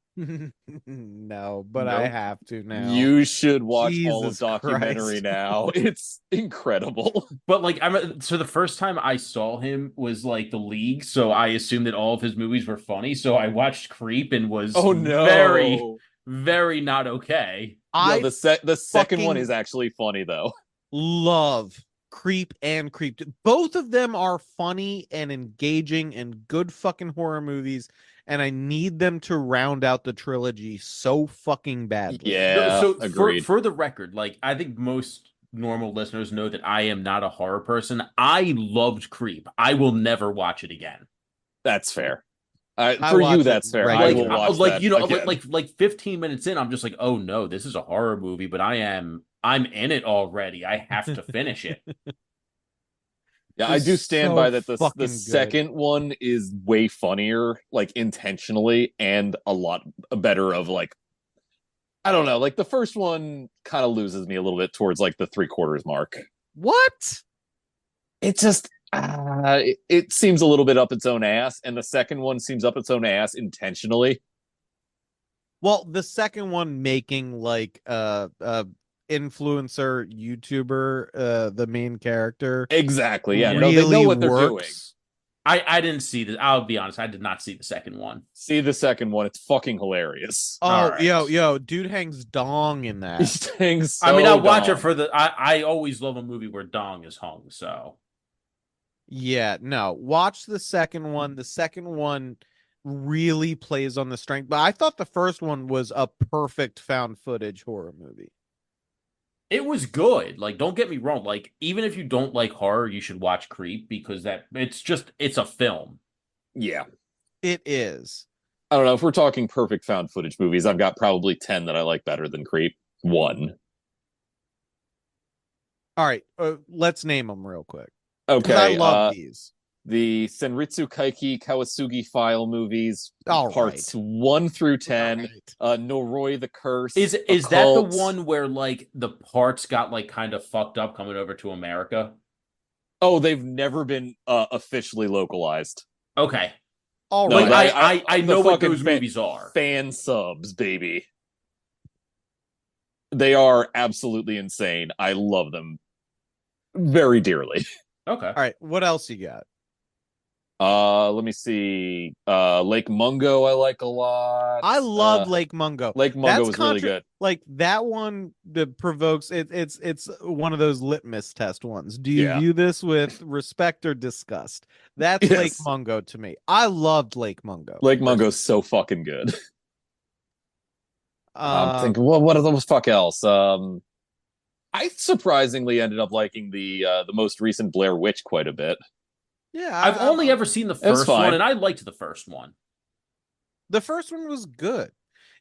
No, but I Nope. have to now. You should watch all of Jesus documentary Christ. now. It's incredible. But like so the first time I saw him was like The League, so I assumed that all of his movies were funny. So I watched Creep and was Oh very, no. very not okay. Yo, I the second one is fucking actually funny though. love Creep and Creep. Both of them are funny and engaging and good fucking horror movies, and I need them to round out the trilogy so fucking badly. No, Yeah, so agreed. for the record, like I think most normal listeners know that I am not a horror person. I loved Creep. I will never watch it again. That's fair. I For you, watch it that's fair. I Like will regularly. watch like that you know again. like 15 minutes in, I'm just like, oh no, this is a horror movie, but I'm in it already. I have to finish it. Yeah, I It's do stand so by that. The fucking good. second one is way funnier, like intentionally, and a lot better. Of like, I don't know, like the first one kind of loses me a little bit towards like the 3/4 mark. What? It just it seems a little bit up its own ass, and the second one seems up its own ass intentionally. Well, the second one making like influencer YouTuber the main character Exactly. Yeah. No, they know really what they're doing. works. I didn't see this. I'll be honest, I did not see the second one. See the second one; it's fucking hilarious. All Oh, right. yo, dude hangs dong in that. He's staying I mean, so I'll watch it dumb. for I always love a movie where Dong is hung, so Yeah, no. Watch the second one. The second one really plays on the strength, but I thought the first one was a perfect found footage horror movie. it was good. Like, don't get me wrong. Like, even if you don't like horror, you should watch Creep because that it's a film. Yeah. It is. I don't know if we're talking perfect found footage movies. I've got probably 10 that I like better than Creep. One. All right, let's name them real quick because I Okay. love these. The Senritsu Kaiki Kawasugi File movies, All parts right. 1 through All 10. right. Noroi the Curse. Is that the Occult. one where like the parts got like kind of fucked up coming over to America? Oh, they've never been officially localized. Okay. All No, Like right. I the know what fucking those movies are. fan subs, baby. They are absolutely insane. I love them very dearly. Okay. All right. What else you got? Let me see. Lake Mungo I like a lot. I love Lake Mungo. Lake Mungo was really good. Like that one that provokes it. It's one of those litmus test ones. Do you Yeah. view this with respect or disgust? That's Lake Yes. Mungo to me. I loved Lake Mungo. Lake Mungo's so fucking good. I'm Um, thinking, well, what are those fuck else? I surprisingly ended up liking the most recent Blair Witch quite a bit. yeah, I've only ever seen the It was first one, fine. and I liked the first one. the first one was good.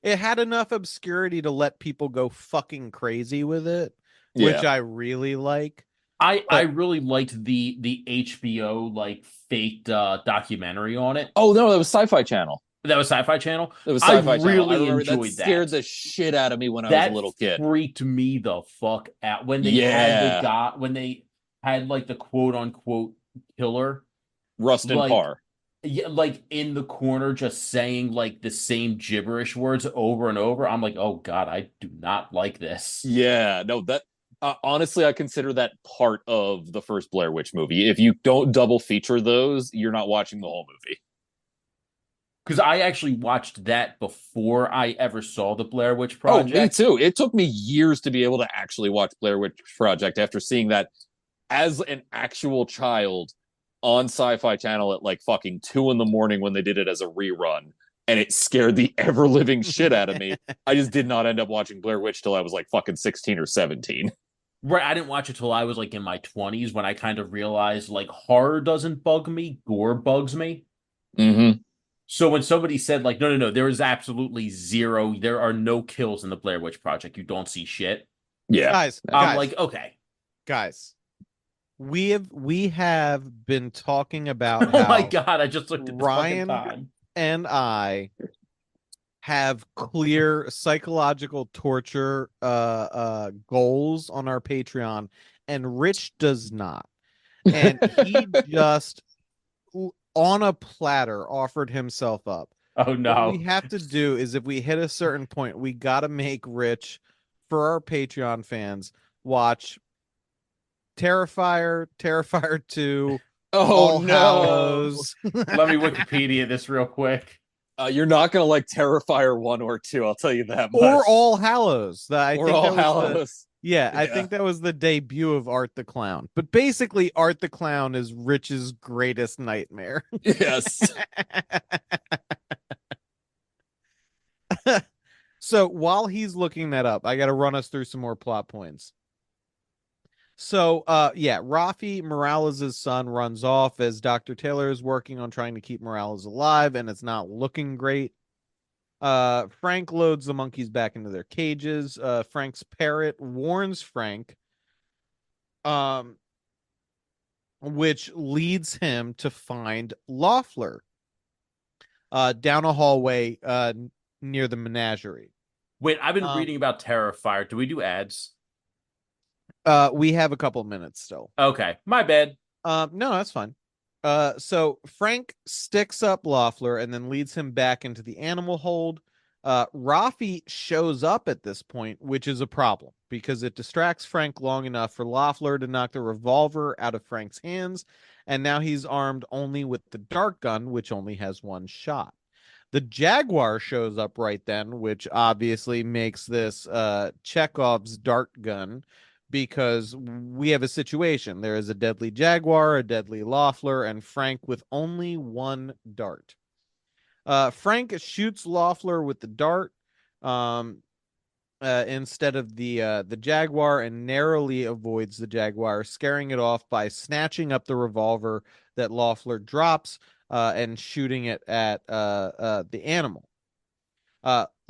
It had enough obscurity to let people go fucking crazy with it, which Yeah. I really like. I But really liked the HBO like faked documentary on it. Oh no, that was Sci-Fi Channel. That was Sci-Fi Channel. It was I Sci-Fi Channel. I really remember that enjoyed scared that. the shit out of me when I was a That little kid. freaked me the fuck out when they had the Yeah. guy when they had like the quote unquote killer Rustin like Parr. yeah, like in the corner just saying like the same gibberish words over and over. I'm like, oh God, I do not like this. Yeah, no, that honestly, I consider that part of the first Blair Witch movie. If you don't double feature those, you're not watching the whole movie. Because I actually watched that before I ever saw the Blair Witch Oh, me Project. too. It took me years to be able to actually watch Blair Witch Project after seeing that as an actual child on Sci-Fi Channel at like fucking 2 in the morning when they did it as a rerun. And it scared the ever living shit out of me. I just did not end up watching Blair Witch till I was like fucking 16 or 17. Right, I didn't watch it till I was like in my 20s when I kind of realized like horror doesn't bug me, gore bugs me. Mm-hmm. So when somebody said like, no, no, no, there is absolutely zero, there are no kills in the Blair Witch Project, you don't see shit. Yeah. I'm like, okay. guys, we have been talking about Oh my how God, I just looked at the fucking Ryan time. and I have clear psychological torture goals on our Patreon, and Rich does not. And he just on a platter offered himself up Oh What we no. have to do is if we hit a certain point, we got to make Rich, for our Patreon fans, watch Terrifier, Terrifier 2, Oh All no. Hallows, Let me Wikipedia this real quick. You're not gonna like Terrifier 1 or 2, I'll tell you that or much. All Hallows. I Or think All that was the Hallows. yeah, I Yeah. think that was the debut of Art the Clown. But basically, Art the Clown is Rich's greatest nightmare. Yes. So while he's looking that up, I got to run us through some more plot points. So, yeah, Rafi Morales' son runs off as Dr. Taylor is working on trying to keep Morales alive, and it's not looking great. Frank loads the monkeys back into their cages. Frank's parrot warns Frank, um, which leads him to find Loeffler, down a hallway, near the menagerie. Wait, I've been Um, reading about Terrifier. Do we do ads? we have a couple minutes still. Okay, my bad. No, that's fine. So Frank sticks up Loeffler and then leads him back into the animal hold. Rafi shows up at this point, which is a problem because it distracts Frank long enough for Loeffler to knock the revolver out of Frank's hands, and now he's armed only with the dart gun, which only has one shot. The Jaguar shows up right then, which obviously makes this Chekhov's dart gun because we have a situation. There is a deadly Jaguar, a deadly Loeffler, and Frank with only one dart. Frank shoots Loeffler with the dart um, instead of the Jaguar and narrowly avoids the Jaguar, scaring it off by snatching up the revolver that Loeffler drops and shooting it at the animal.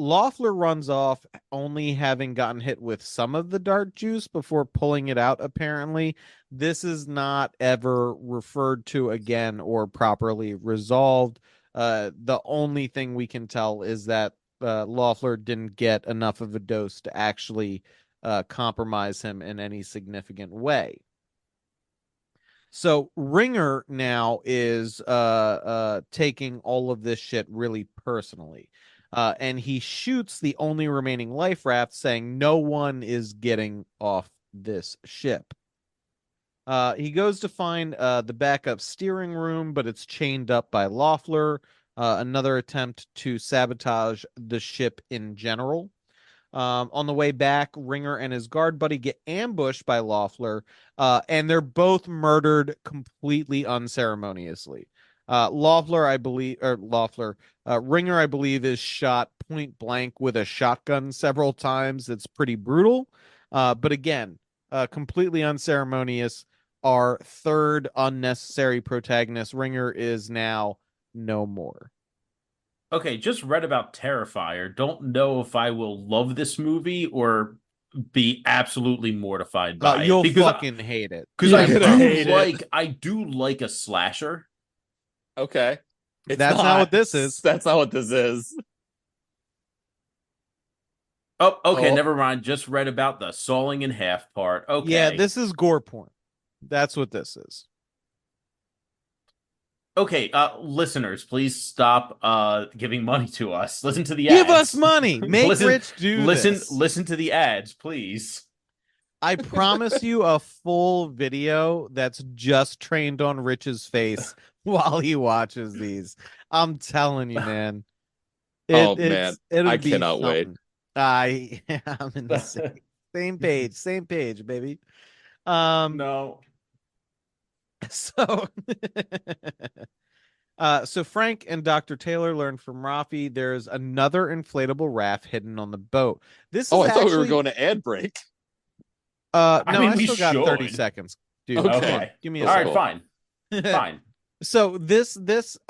Loeffler runs off, only having gotten hit with some of the dart juice before pulling it out, apparently. This is not ever referred to again or properly resolved. The only thing we can tell is that Loeffler didn't get enough of a dose to actually compromise him in any significant way. So Ringer now is taking all of this shit really personally. And he shoots the only remaining life raft, saying no one is getting off this ship. He goes to find the backup steering room, but it's chained up by Loeffler. Another attempt to sabotage the ship in general. On the way back, Ringer and his guard buddy get ambushed by Loeffler, and they're both murdered completely unceremoniously. Loeffler, I believe, or Loeffler, Ringer, I believe, is shot point blank with a shotgun several times. It's pretty brutal, but again, completely unceremonious. Our third unnecessary protagonist, Ringer, is now no more. Okay, just read about Terrifier. Don't know if I will love this movie or be absolutely mortified by it You'll because fucking hate it. because You're I gonna do hate it. like I do like a slasher. Okay. It's That's not what not. this is. That's not what this is. Oh, okay, Oh, never mind. Just read about the sawing in half part. Yeah, Okay. this is gore porn. That's what this is. Okay, listeners, please stop giving money to us. Listen to the Give us ads. money. Make listen Rich do listen this. listen to the ads, please. I promise you a full video that's just trained on Rich's face while he watches these. I'm telling you, man. oh man. It'll I be cannot wait. something. I'm in the same page, baby. No. So so Frank and Dr. Taylor learn from Rafi there's another inflatable raft hidden on the boat. This Oh, is I thought we were actually going to ad break. I no, mean I we still got 30 should. seconds. Dude, come Okay. on. Okay. Give me a Cool, All right, cool. second. fine. Fine. So this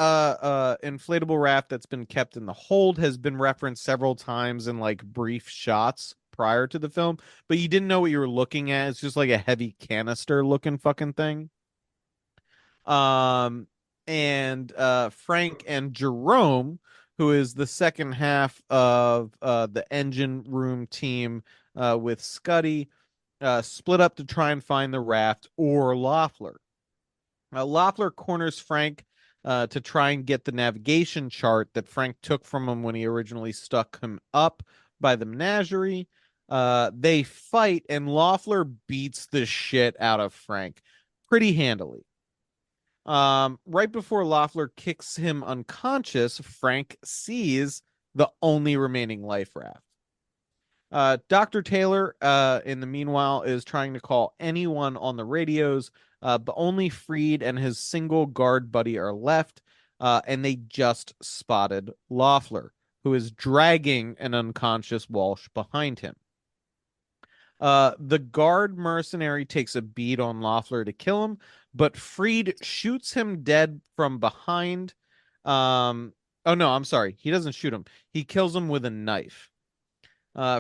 inflatable raft that's been kept in the hold has been referenced several times in like brief shots prior to the film, but you didn't know what you were looking at. It's just like a heavy canister looking fucking thing. Um, and Frank and Jerome, who is the second half of the engine room team with Scuddy, split up to try and find the raft or Loeffler. Loeffler corners Frank to try and get the navigation chart that Frank took from him when he originally stuck him up by the menagerie. They fight, and Loeffler beats the shit out of Frank pretty handily. Right before Loeffler kicks him unconscious, Frank sees the only remaining life raft. Dr. Taylor, in the meanwhile, is trying to call anyone on the radios, but only Freed and his single guard buddy are left, and they just spotted Loeffler, who is dragging an unconscious Walsh behind him. The guard mercenary takes a bead on Loeffler to kill him, but Freed shoots him dead from behind. Oh no, I'm sorry. He doesn't shoot him. He kills him with a knife.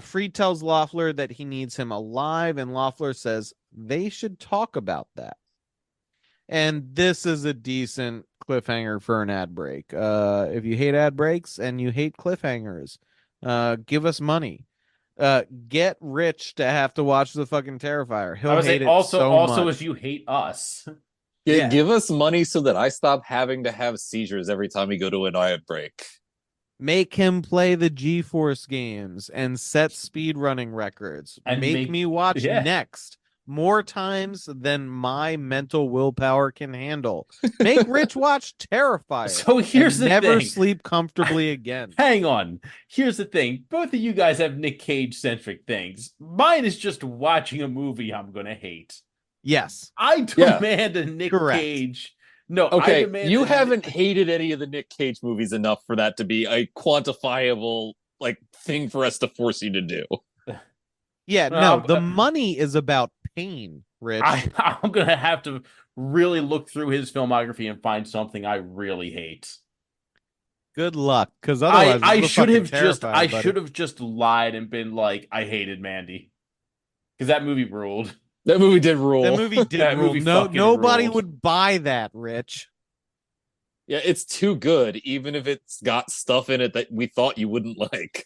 Freed tells Loeffler that he needs him alive, and Loeffler says they should talk about that. And this is a decent cliffhanger for an ad break. If you hate ad breaks and you hate cliffhangers, give us money. Get Rich to have to watch the fucking Terrifier. I He'll would say hate it also so much. if you hate us. Yeah. Give us money so that I stop having to have seizures every time we go to an ad break. Make him play the G-Force games and set speed running records. And Make me watch yeah. Next more times than my mental willpower can handle. Make Rich watch Terrifier. So here's and the never thing. sleep comfortably again. Hang on. Here's the thing. Both of you guys have Nick Cage centric things. Mine is just watching a movie I'm gonna hate. Yes. I demand a Nick Correct. Cage. No, I Okay, demand you a- haven't hated any of the Nick Cage movies enough for that to be a quantifiable like thing for us to force you to do. Yeah, no, the money is about pain, Rich. I'm gonna have to really look through his filmography and find something I really hate. Good luck, because otherwise I should have buddy. just lied and been like, I hated Mandy. Because that movie ruled. That movie did rule. That movie did That rule. movie No, fucking nobody ruled. would buy that, Rich. Yeah, it's too good, even if it's got stuff in it that we thought you wouldn't like.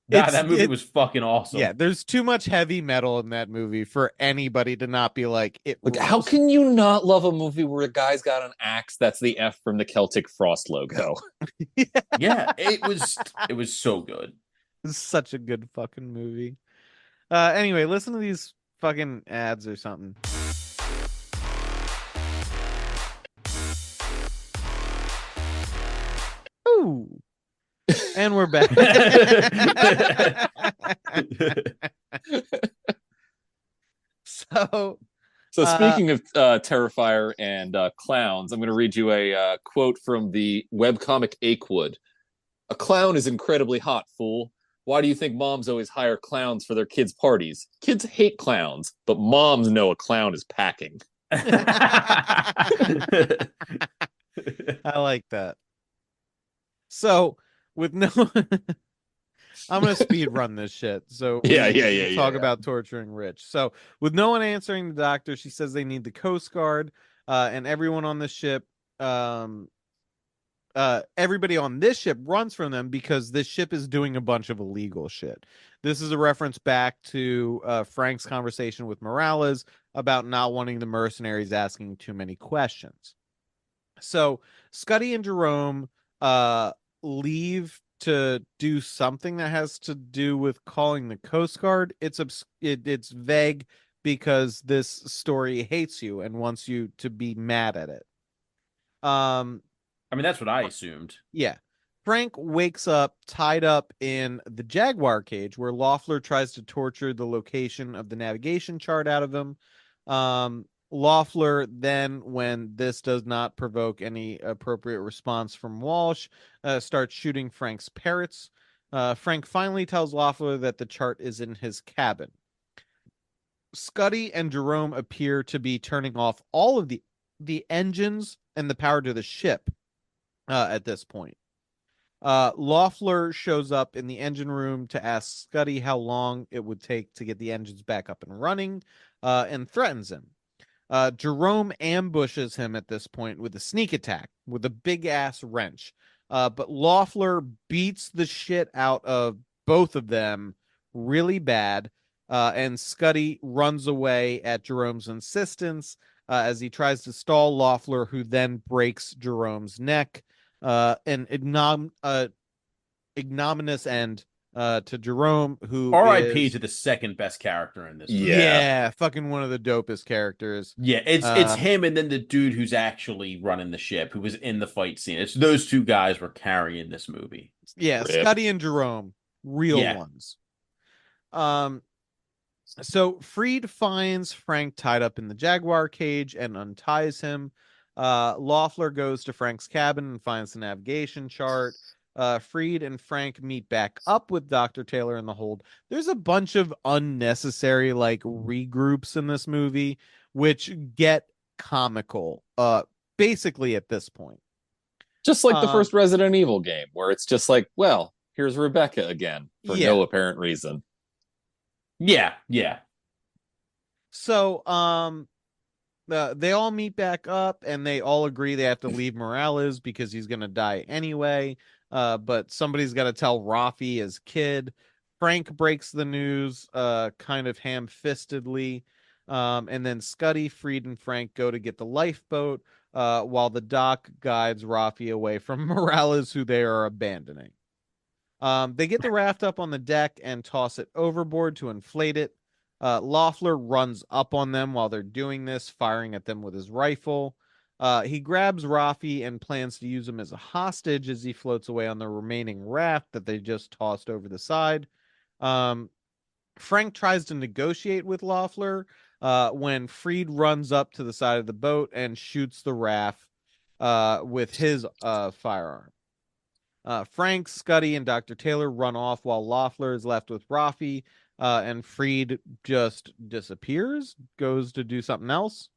That movie was fucking awesome. Yeah, there's too much heavy metal in that movie for anybody to not be like, it Like, rules. how can you not love a movie where a guy's got an axe that's the F from the Celtic Frost logo? Yeah, it was so good. It's such a good fucking movie. Anyway, listen to these fucking ads or something. Ooh. And we're back. So speaking of Terrifier and clowns, I'm going to read you a quote from the webcomic Achewood. A clown is incredibly hot, fool. Why do you think moms always hire clowns for their kids' parties? Kids hate clowns, but moms know a clown is packing. I like that. So with no I'm gonna speed run this shit. So we talk about torturing Rich. So with no one answering the doctor, she says they need the Coast Guard, and everyone on the ship. Everybody on this ship runs from them because this ship is doing a bunch of illegal shit. This is a reference back to Frank's conversation with Morales about not wanting the mercenaries asking too many questions. So Scuddy and Jerome leave to do something that has to do with calling the Coast Guard. It's vague because this story hates you and wants you to be mad at it. I mean, that's what I assumed. Yeah. Frank wakes up tied up in the Jaguar cage where Loeffler tries to torture the location of the navigation chart out of him. Loeffler then, when this does not provoke any appropriate response from Walsh, starts shooting Frank's parrots. Frank finally tells Loeffler that the chart is in his cabin. Scuddy and Jerome appear to be turning off all of the engines and the power to the ship at this point. Loeffler shows up in the engine room to ask Scuddy how long it would take to get the engines back up and running, and threatens him. Jerome ambushes him at this point with a sneak attack with a big ass wrench. But Loeffler beats the shit out of both of them really bad. And Scuddy runs away at Jerome's insistence. as he tries to stall Loeffler, who then breaks Jerome's neck. An ignominious end to Jerome, who R.I.P. is to the second best character in this movie. Yeah. yeah, fucking one of the dopest characters. Yeah, it's him and then the dude who's actually running the ship, who was in the fight scene. It's those two guys were carrying this movie. Yeah, Rip. Scuddy and Jerome, real Yeah. ones. Um, so Freed finds Frank tied up in the Jaguar cage and unties him. Loeffler goes to Frank's cabin and finds the navigation chart. Freed and Frank meet back up with Dr. Taylor in the hold. There's a bunch of unnecessary like regroups in this movie, which get comical. Basically at this point. Just like the Um, first Resident Evil game, where it's just like, well, here's Rebecca again for yeah. no apparent reason. Yeah, yeah. So, they all meet back up and they all agree they have to leave Morales because he's gonna die anyway. But somebody's got to tell Rafi, his kid. Frank breaks the news, kind of ham-fistedly. And then Scuddy, Freed, and Frank go to get the lifeboat, while the doc guides Rafi away from Morales, who they are abandoning. They get the raft up on the deck and toss it overboard to inflate it. Loeffler runs up on them while they're doing this, firing at them with his rifle. He grabs Rafi and plans to use him as a hostage as he floats away on the remaining raft that they just tossed over the side. Um, Frank tries to negotiate with Loeffler when Freed runs up to the side of the boat and shoots the raft with his firearm. Frank, Scuddy, and Dr. Taylor run off while Loeffler is left with Rafi, and Freed just disappears, goes to do something else.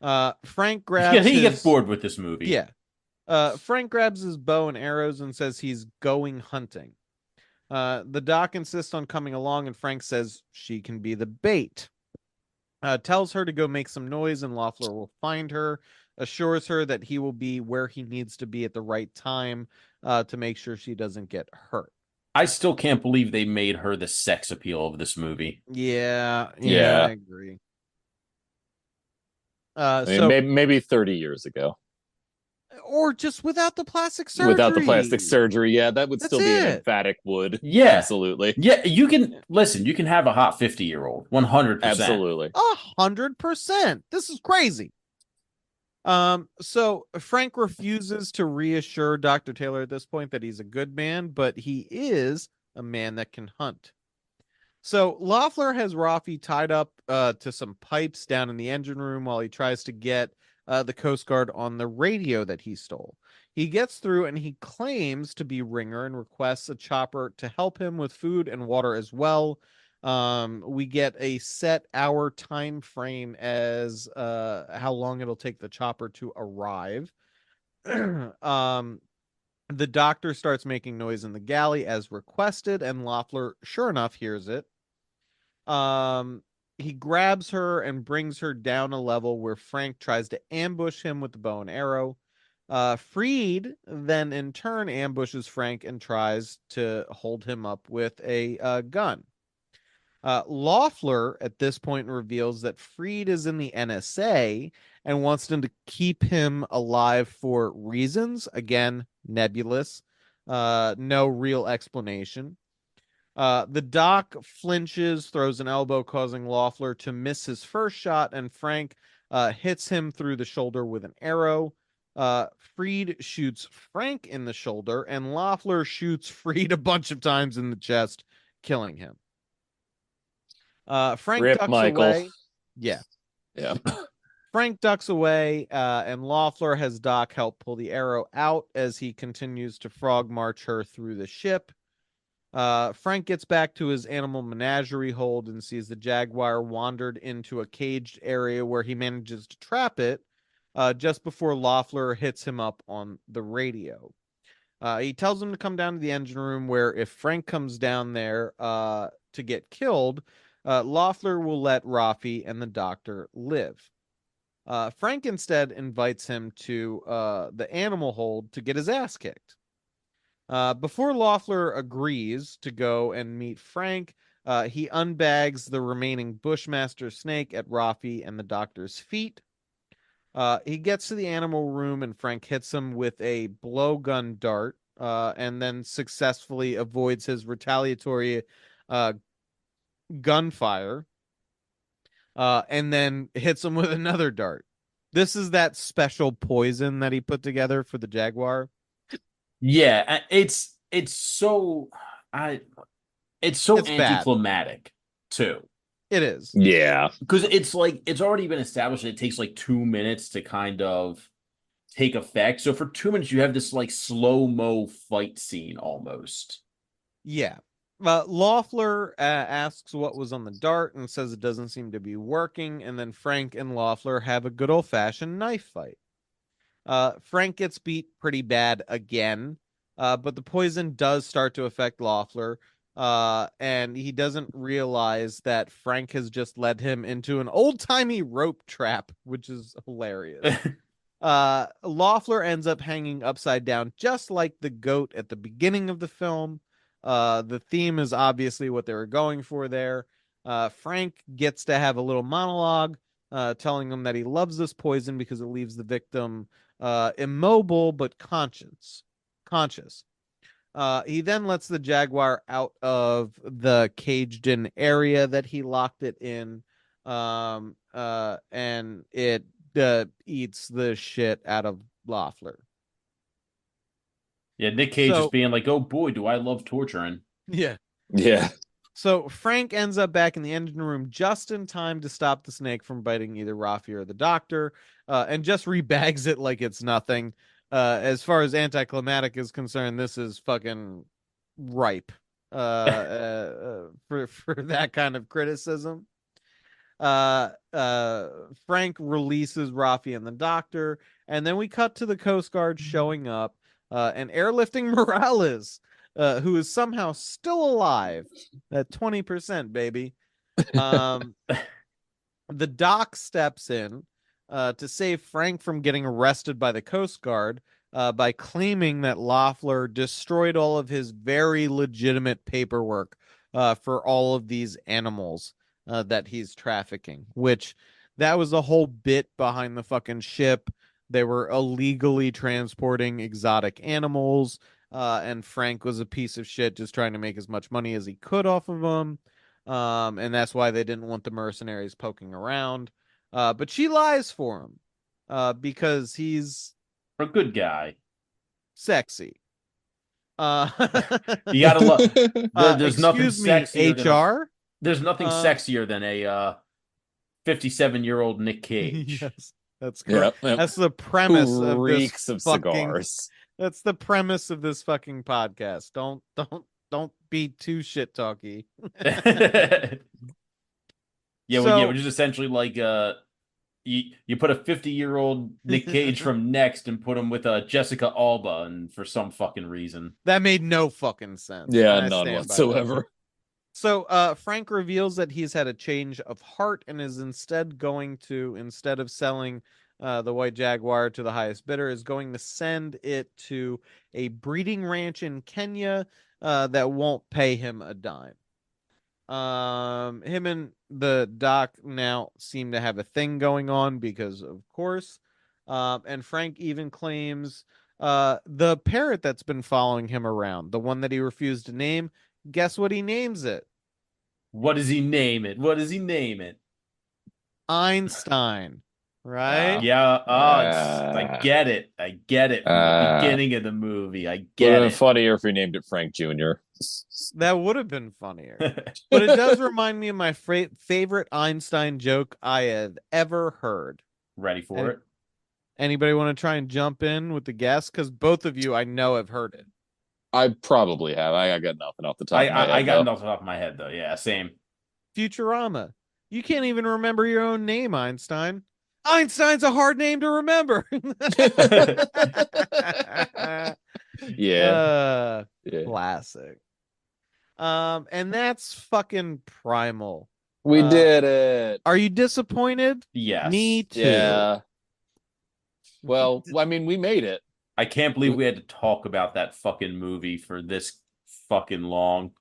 Frank Yeah, grabs he gets his bored with this movie. yeah. Frank grabs his bow and arrows and says he's going hunting. The doc insists on coming along, and Frank says she can be the bait. Tells her to go make some noise, and Loeffler will find her. Assures her that he will be where he needs to be at the right time, to make sure she doesn't get hurt. I still can't believe they made her the sex appeal of this movie. Yeah, I Yeah. agree. I mean, So maybe 30 years ago. or just without the plastic surgery. Without the plastic surgery, yeah, that would That's still be an it. emphatic would. Yeah. Absolutely. Yeah, you can listen, you can have a hot 50-year-old. 100%. Absolutely. 100%. This is crazy. So Frank refuses to reassure Dr. Taylor at this point that he's a good man, but he is a man that can hunt. So Loeffler has Rafi tied up to some pipes down in the engine room while he tries to get the Coast Guard on the radio that he stole. He gets through and he claims to be Ringer and requests a chopper to help him with food and water as well. We get a set hour time frame as how long it'll take the chopper to arrive. um, the doctor starts making noise in the galley as requested, and Loeffler, sure enough, hears it. He grabs her and brings her down a level where Frank tries to ambush him with the bow and arrow. Freed then in turn ambushes Frank and tries to hold him up with a gun. Loeffler at this point reveals that Freed is in the NSA and wants them to keep him alive for reasons, again, nebulous, no real explanation. The doc flinches, throws an elbow, causing Loeffler to miss his first shot, and Frank hits him through the shoulder with an arrow. Freed shoots Frank in the shoulder, and Loeffler shoots Freed a bunch of times in the chest, killing him. Frank Rip, ducks Michael. away. Yeah. Yeah. Frank ducks away, and Loeffler has Doc help pull the arrow out as he continues to frog march her through the ship. Frank gets back to his animal menagerie hold and sees the jaguar wandered into a caged area where he manages to trap it just before Loeffler hits him up on the radio. He tells him to come down to the engine room where if Frank comes down there to get killed, Loeffler will let Rafi and the doctor live. Frank instead invites him to the animal hold to get his ass kicked. Before Loeffler agrees to go and meet Frank, he unbags the remaining Bushmaster snake at Rafi and the doctor's feet. He gets to the animal room and Frank hits him with a blowgun dart, and then successfully avoids his retaliatory uh, gunfire, and then hits him with another dart. This is that special poison that he put together for the Jaguar. Yeah, it's so I it's so It's bad. anticlimactic too. It is. Yeah. Because it's like it's already been established that it takes like 2 minutes to kind of take effect. So for 2 minutes, you have this like slow-mo fight scene almost. Yeah. Loeffler asks what was on the dart and says it doesn't seem to be working. And then Frank and Loeffler have a good old fashioned knife fight. Frank gets beat pretty bad again, but the poison does start to affect Loeffler. And he doesn't realize that Frank has just led him into an old timey rope trap, which is hilarious. Loeffler ends up hanging upside down, just like the goat at the beginning of the film. The theme is obviously what they were going for there. Frank gets to have a little monologue, telling him that he loves this poison because it leaves the victim immobile but conscious. He then lets the jaguar out of the caged in area that he locked it in. And it eats the shit out of Loeffler. Yeah, Nick Cage just So, being like, "Oh boy, do I love torturing." yeah. Yeah. So Frank ends up back in the engine room just in time to stop the snake from biting either Rafi or the doctor, and just rebags it like it's nothing. As far as anticlimactic is concerned, this is fucking ripe for that kind of criticism. Frank releases Rafi and the doctor, and then we cut to the Coast Guard showing up, and airlifting Morales, who is somehow still alive at 20%, baby. Um, the doc steps in to save Frank from getting arrested by the Coast Guard by claiming that Loeffler destroyed all of his very legitimate paperwork for all of these animals that he's trafficking, which that was the whole bit behind the fucking ship. They were illegally transporting exotic animals, and Frank was a piece of shit just trying to make as much money as he could off of them. And that's why they didn't want the mercenaries poking around. But she lies for him because he's A good guy. sexy. You gotta love. There's nothing Excuse me, sexier than a. HR. There's nothing Uh, sexier than a 57-year-old Nick Cage. yes, that's Yeah. correct. That's the premise Who of this reeks of fucking. cigars. That's the premise of this fucking podcast. Don't be too shit talky. Yeah, well, yeah, So which is essentially like you put a 50-year-old Nick Cage from Next and put him with Jessica Alba, and for some fucking reason. that made no fucking sense, and Yeah, I none stand by that. whatsoever. So Frank reveals that he's had a change of heart and is instead going to, instead of selling the white jaguar to the highest bidder, is going to send it to a breeding ranch in Kenya that won't pay him a dime. Him and the doc now seem to have a thing going on because, of course. And Frank even claims the parrot that's been following him around, the one that he refused to name. Guess what he names it? What does he name it? What does he name it? Einstein, right? Yeah, I Uh, get it. I get it from the beginning of the movie. I Would get have been it. funnier if we named it Frank Jr. That would have been funnier. But it does remind me of my favorite Einstein joke I have ever heard. Ready for Any- it? Anybody want to try and jump in with the guess? Because both of you I know have heard it. I probably have. I got nothing off the top of my I head, got though. it off the top of my head though. Yeah, same. Futurama. You can't even remember your own name, Einstein. Einstein's a hard name to remember. Yeah. uh, Yeah. Classic. And that's fucking Primal. We did it. Are you disappointed? Yes. Me too. Yeah. Well, I mean, we made it. I can't believe we had to talk about that fucking movie for this fucking long.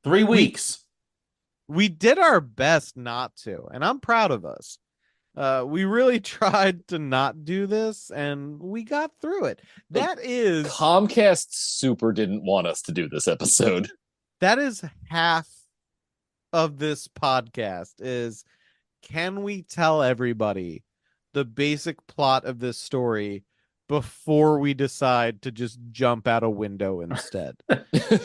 3 weeks. We did our best not to, and I'm proud of us. We really tried to not do this, and we got through it. Look, That is Comcast super didn't want us to do this episode. that is half of this podcast is can we tell everybody the basic plot of this story before we decide to just jump out a window instead?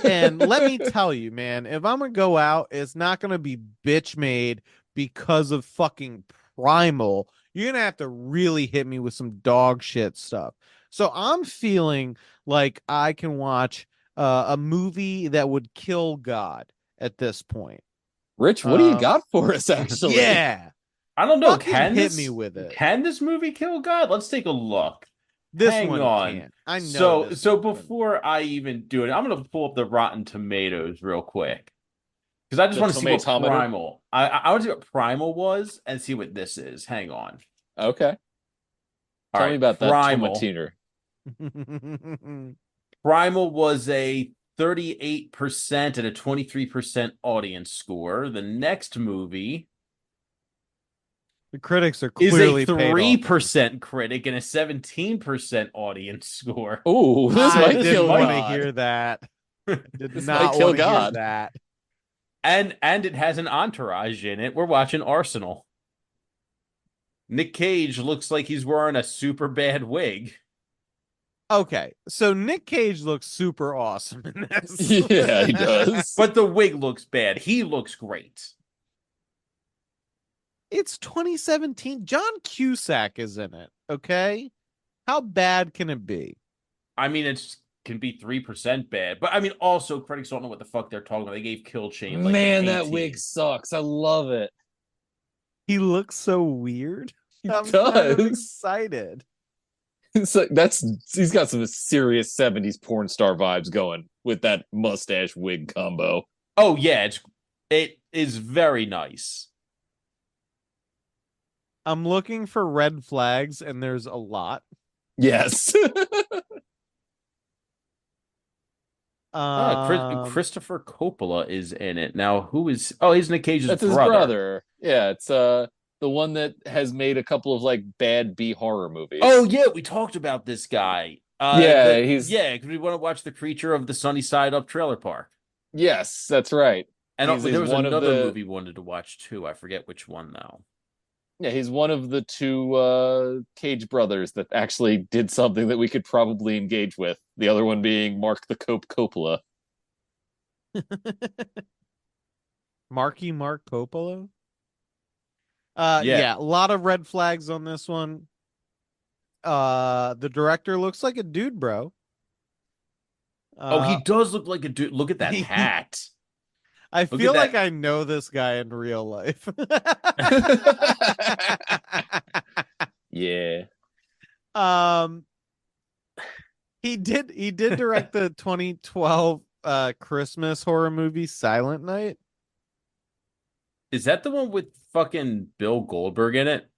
And let me tell you, man, if I'm gonna go out, it's not gonna be bitch made because of fucking Primal. You're gonna have to really hit me with some dog shit stuff. So I'm feeling like I can watch a movie that would kill God at this point. Rich, what do you got for us, actually? Yeah, I don't know. fucking hit me with it. Can this movie kill God? Let's take a look. This Hang one on. can't. I know. So this so one before I even do it, I'm gonna pull up the Rotten Tomatoes real quick because I just The want to see what tomatometer? Primal. I want to see what Primal was and see what this is. Hang on. Okay. All Tell me right, about that Primal. tomatometer. couldn't. Primal was a 38% and a 23% audience score. The next movie The critics are is clearly a paid off. 3% critic and a 17% audience score. Ooh, this I might didn't kill want to God. hear that. Did This not might kill want to hear God. that. And it has an entourage in it. We're watching Arsenal. Nick Cage looks like he's wearing a super bad wig. Okay, so Nick Cage looks super awesome in this. Yeah, he does. But the wig looks bad. He looks great. It's 2017. John Cusack is in it. Okay, how bad can it be? I mean, it can be 3% bad. But I mean, also, critics don't know what the fuck they're talking about. They gave Kill Chain like Man, an that 18. wig sucks. I love it. He looks so weird. He I'm kind of does. excited. It's like he's got some serious 70s porn star vibes going with that mustache wig combo. Oh yeah, it is very nice. I'm looking for red flags, and there's a lot. Yes. Christopher Coppola is in it. Now, who is Oh, he's Nick Cage's That's his brother. Yeah, it's the one that has made a couple of like bad B horror movies. Oh yeah, we talked about this guy. Yeah, because we want to watch The Creature of the Sunny Side Up Trailer Park. Yes, that's right. And there was one of another the- movie we wanted to watch too. I forget which one though. Yeah, he's one of the two Cage brothers that actually did something that we could probably engage with. The other one being Mark the Cope Coppola. Mark Coppola. Yeah. Yeah, a lot of red flags on this one. The director looks like a dude, bro. Oh, he does look like a dude. Look at that hat. I Look feel at like that. I know this guy in real life. Yeah. He did direct the 2012 Christmas horror movie Silent Night. Is that the one with fucking Bill Goldberg in it?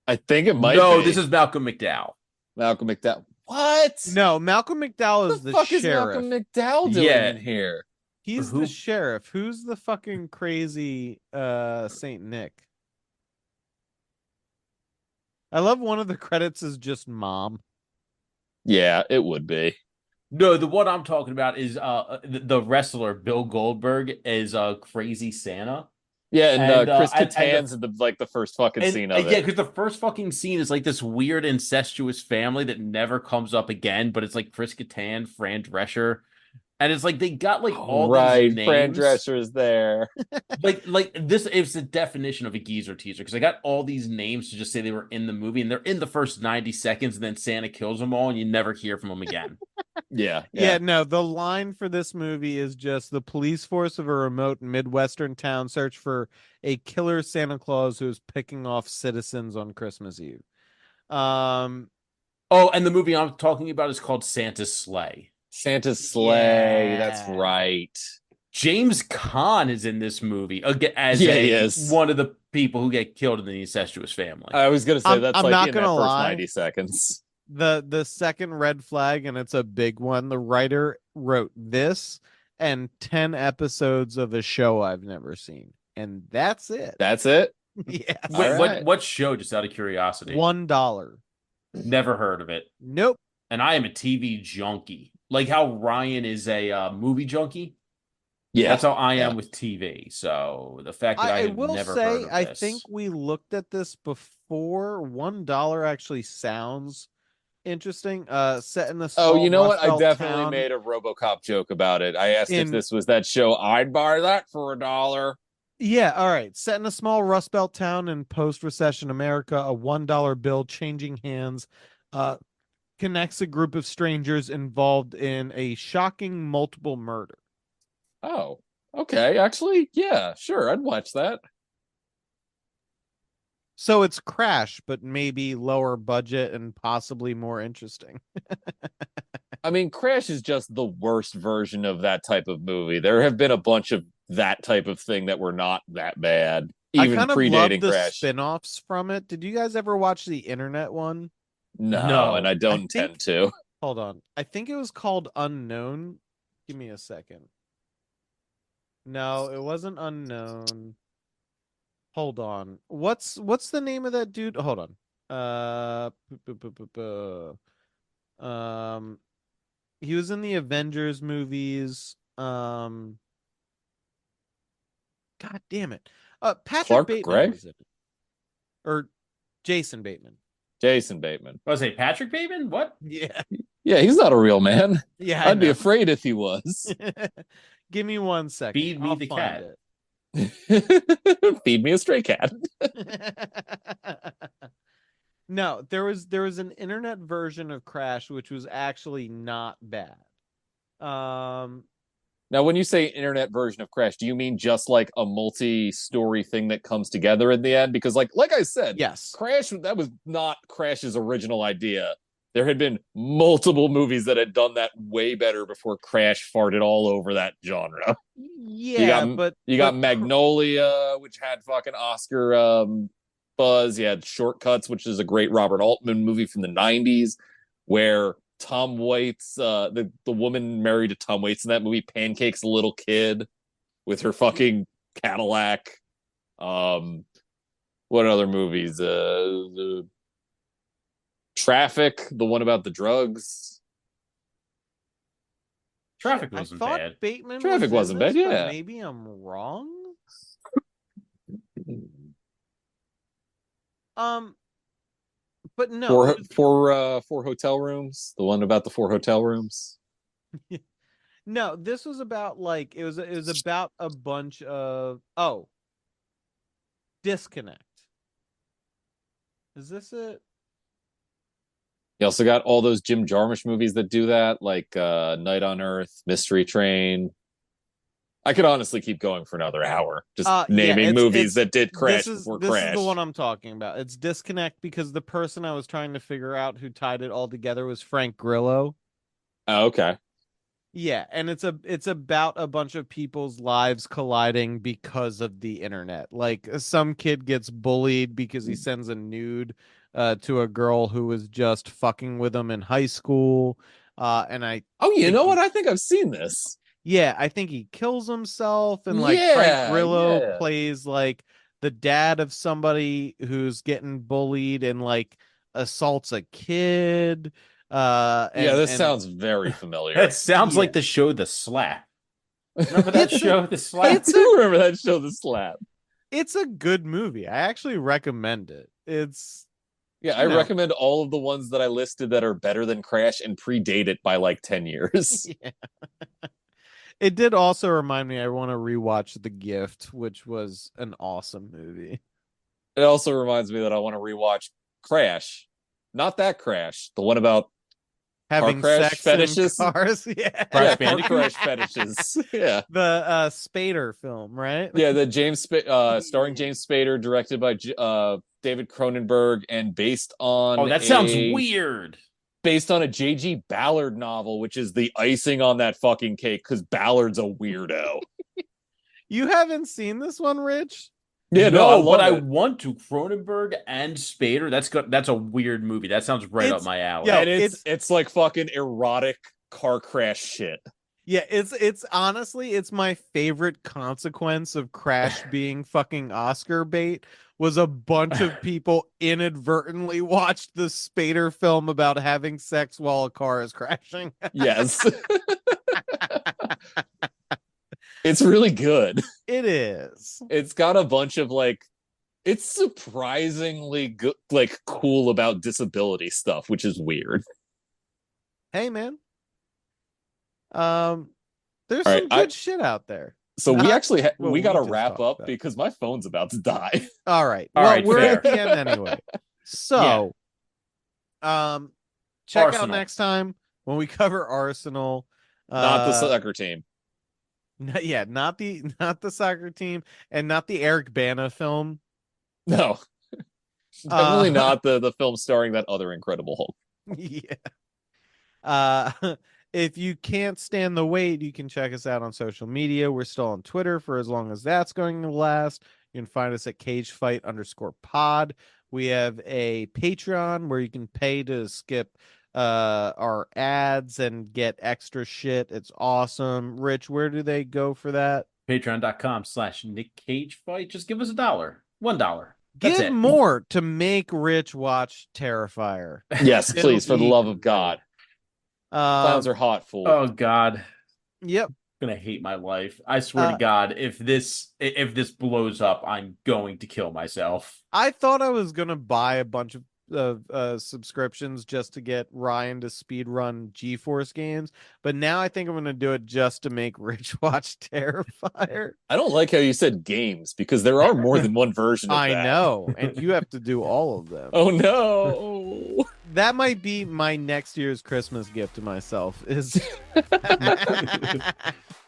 I think it might No, be. this is Malcolm McDowell. Malcolm McDowell. What? No, Malcolm McDowell is the the fuck sheriff. is Malcolm McDowell doing Yeah. in here? He's the sheriff. Who's the fucking crazy Saint Nick? I love one of the credits is just mom. Yeah, it would be. No, the one I'm talking about is the wrestler Bill Goldberg is Crazy Santa. Yeah, and Chris and Kattan's in the first fucking scene of it. Yeah, because the first fucking scene is like this weird incestuous family that never comes up again, but it's like Chris Kattan, Fran Drescher, and it's like they got like all these names. Fran Drescher's there. like this is the definition of a geezer teaser because I got all these names to just say they were in the movie and they're in the first 90 seconds and then Santa kills them all and you never hear from them again. Yeah, no, the line for this movie is just the police force of a remote Midwestern town search for a killer Santa Claus who is picking off citizens on Christmas Eve. Oh, and the movie I'm talking about is called Santa's Sleigh. Santa's Sleigh, that's Yeah. right. James Caan is in this movie as Yeah, he is. one of the people who get killed in the incestuous family. I was gonna say I'm that's not like in gonna that first lie. 90 seconds. The second red flag, and it's a big one. The writer wrote this and 10 episodes of a show I've never seen, and that's it. That's it? Yes. Wait, All right. what show? Just out of curiosity. $1. Never heard of it. Nope. And I am a TV junkie. Like how Ryan is a movie junkie. Yeah. That's how I Yeah. am with TV. So the fact that I I have will never heard say, of I think this. we looked at this before. $1 actually sounds interesting. Set in a Oh, small you know what? Rust I Belt definitely town made a RoboCop joke about it. I asked if in this was that show. I'd buy that for $1. yeah, all right. Set in a small Rust Belt town in post-recession America, a $1 bill changing hands connects a group of strangers involved in a shocking multiple murder. Oh, okay. Actually, yeah, sure. I'd watch that. So it's Crash, but maybe lower budget and possibly more interesting. I mean, Crash is just the worst version of that type of movie. There have been a bunch of that type of thing that were not that bad, I even kind of love predating the Crash. spin-offs from it. Did you guys ever watch the internet one? No, and No. I I don't think intend to. hold on. I think it was called Unknown. Give me a second. No, it wasn't Unknown. Hold on. What's the name of that dude? Hold on. Um he was in the Avengers movies. God damn it. Patrick Clark Bateman Gregg? was in it. Or Jason Bateman. Jason Bateman. I was say Patrick Bateman? What? Yeah. Yeah, he's not a real man. Yeah, I I'd be know. afraid if he was. Give me 1 second. Feed me I'll the find cat. Feed me a stray cat. it. No, there was an internet version of Crash which was actually not bad. Um Now, when you say internet version of Crash, do you mean just like a multi-story thing that comes together in the end? Because, like I said, yes. Crash that was not Crash's original idea. There had been multiple movies that had done that way better before Crash farted all over that genre. You Yeah, got you got but Magnolia, which had fucking Oscar buzz. You had Shortcuts, which is a great Robert Altman movie from the '90s, where Tom Waits, the woman married to Tom Waits in that movie, pancakes a little kid with her fucking Cadillac. Um, what other movies? Traffic, the one about the drugs. Traffic I wasn't thought bad. Bateman Traffic was in wasn't bad, this, but yeah. maybe I'm wrong. Um, but no, it was Four hotel rooms. The one about the four hotel rooms. no, this was about like it was about a bunch of disconnect. Is this it? You also got all those Jim Jarmusch movies that do that, like Night on Earth, Mystery Train. I could honestly keep going for another hour, just Yeah, naming movies that did this Crash is before this is the one Crash. I'm talking about. It's disconnect because the person I was trying to figure out who tied it all together was Frank Grillo. Oh, okay. Yeah, and it's about a bunch of people's lives colliding because of the internet. Like some kid gets bullied because he sends a nude to a girl who was just fucking with him in high school. And I Oh, you think know what? he I think I've seen this. yeah, I think he kills himself and like Frank Yeah, Grillo yeah. plays like the dad of somebody who's getting bullied and like assaults a kid. Yeah, this And sounds very familiar. That sounds yeah. like the show The Slap. Remember that It's a show, The I Slap? it's a do remember that show, The Slap. it's a good movie. I actually recommend it. It's Yeah, I you know, recommend all of the ones that I listed that are better than Crash and predate it by like 10 years. yeah. It did also remind me I want to rewatch The Gift, which was an awesome movie. It also reminds me that I want to rewatch Crash. Not that Crash, the one about car Having crash sex in fetishes. cars, yeah. Crash Yeah, car Bandicoot? crash fetishes. Yeah. The Spader film, right? Yeah, the starring James Spader, directed by David Cronenberg, and Oh, that sounds weird. based on a J.G. Ballard novel, which is the icing on that fucking cake because Ballard's a weirdo. You haven't seen this one, Rich? Yeah, no, I No, but love I it. want to. Cronenberg and Spader. That's good. That's a weird movie. That sounds right up It's my alley. yo, And it's like fucking erotic car crash shit. yeah, it's honestly it's my favorite consequence of Crash being fucking Oscar bait was a bunch of people inadvertently watched the Spader film about having sex while a car is crashing. Yes. It's really good. It is. It's got a bunch of like, it's surprisingly good, like cool about disability stuff, which is weird. Hey, man. Um, there's All right, some good shit out there. so we Not actually what we got to just wrap talked up about. because my phone's about to die. All right. All Well, right, we're at fair. the end anyway. So, check out Arsenal. next time when we cover Arsenal. Not the soccer team. Yeah, not the soccer team and not the Eric Bana film. No. Definitely Uh, not the film starring that other Incredible Hulk. Yeah. Uh, if you can't stand the wait, you can check us out on social media. We're still on Twitter for as long as that's going to last. You can find us at cagefight_pod. We have a Patreon where you can pay to skip our ads and get extra shit. It's awesome. Rich, where do they go for that? Patreon.com/Nick Cage Fight. Just give us $1. $1. That's Give it. more to make Rich watch Terrifier. Yes, It'll please, for the be love of God. Clowns are hot, fool. Oh God. Yep. I'm gonna hate my life. I swear to God, if this blows up, I'm going to kill myself. I thought I was gonna buy a bunch of subscriptions just to get Ryan to speed run GeForce games, but now I think I'm gonna do it just to make Rich watch Terrifier. I don't like how you said games because there are more than one version of I that. know, and you have to do all of them. Oh no. That might be my next year's Christmas gift to myself is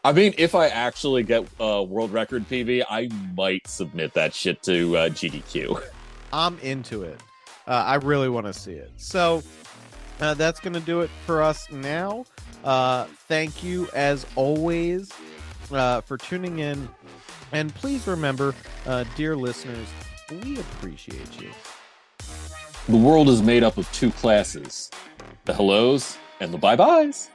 I mean, if I actually get world record PV, I might submit that shit to GDQ. I'm into it. I really want to see it. So that's going to do it for us now. Thank you, as always, for tuning in. And please remember, dear listeners, we appreciate you. The world is made up of two classes, the hellos and the bye-byes.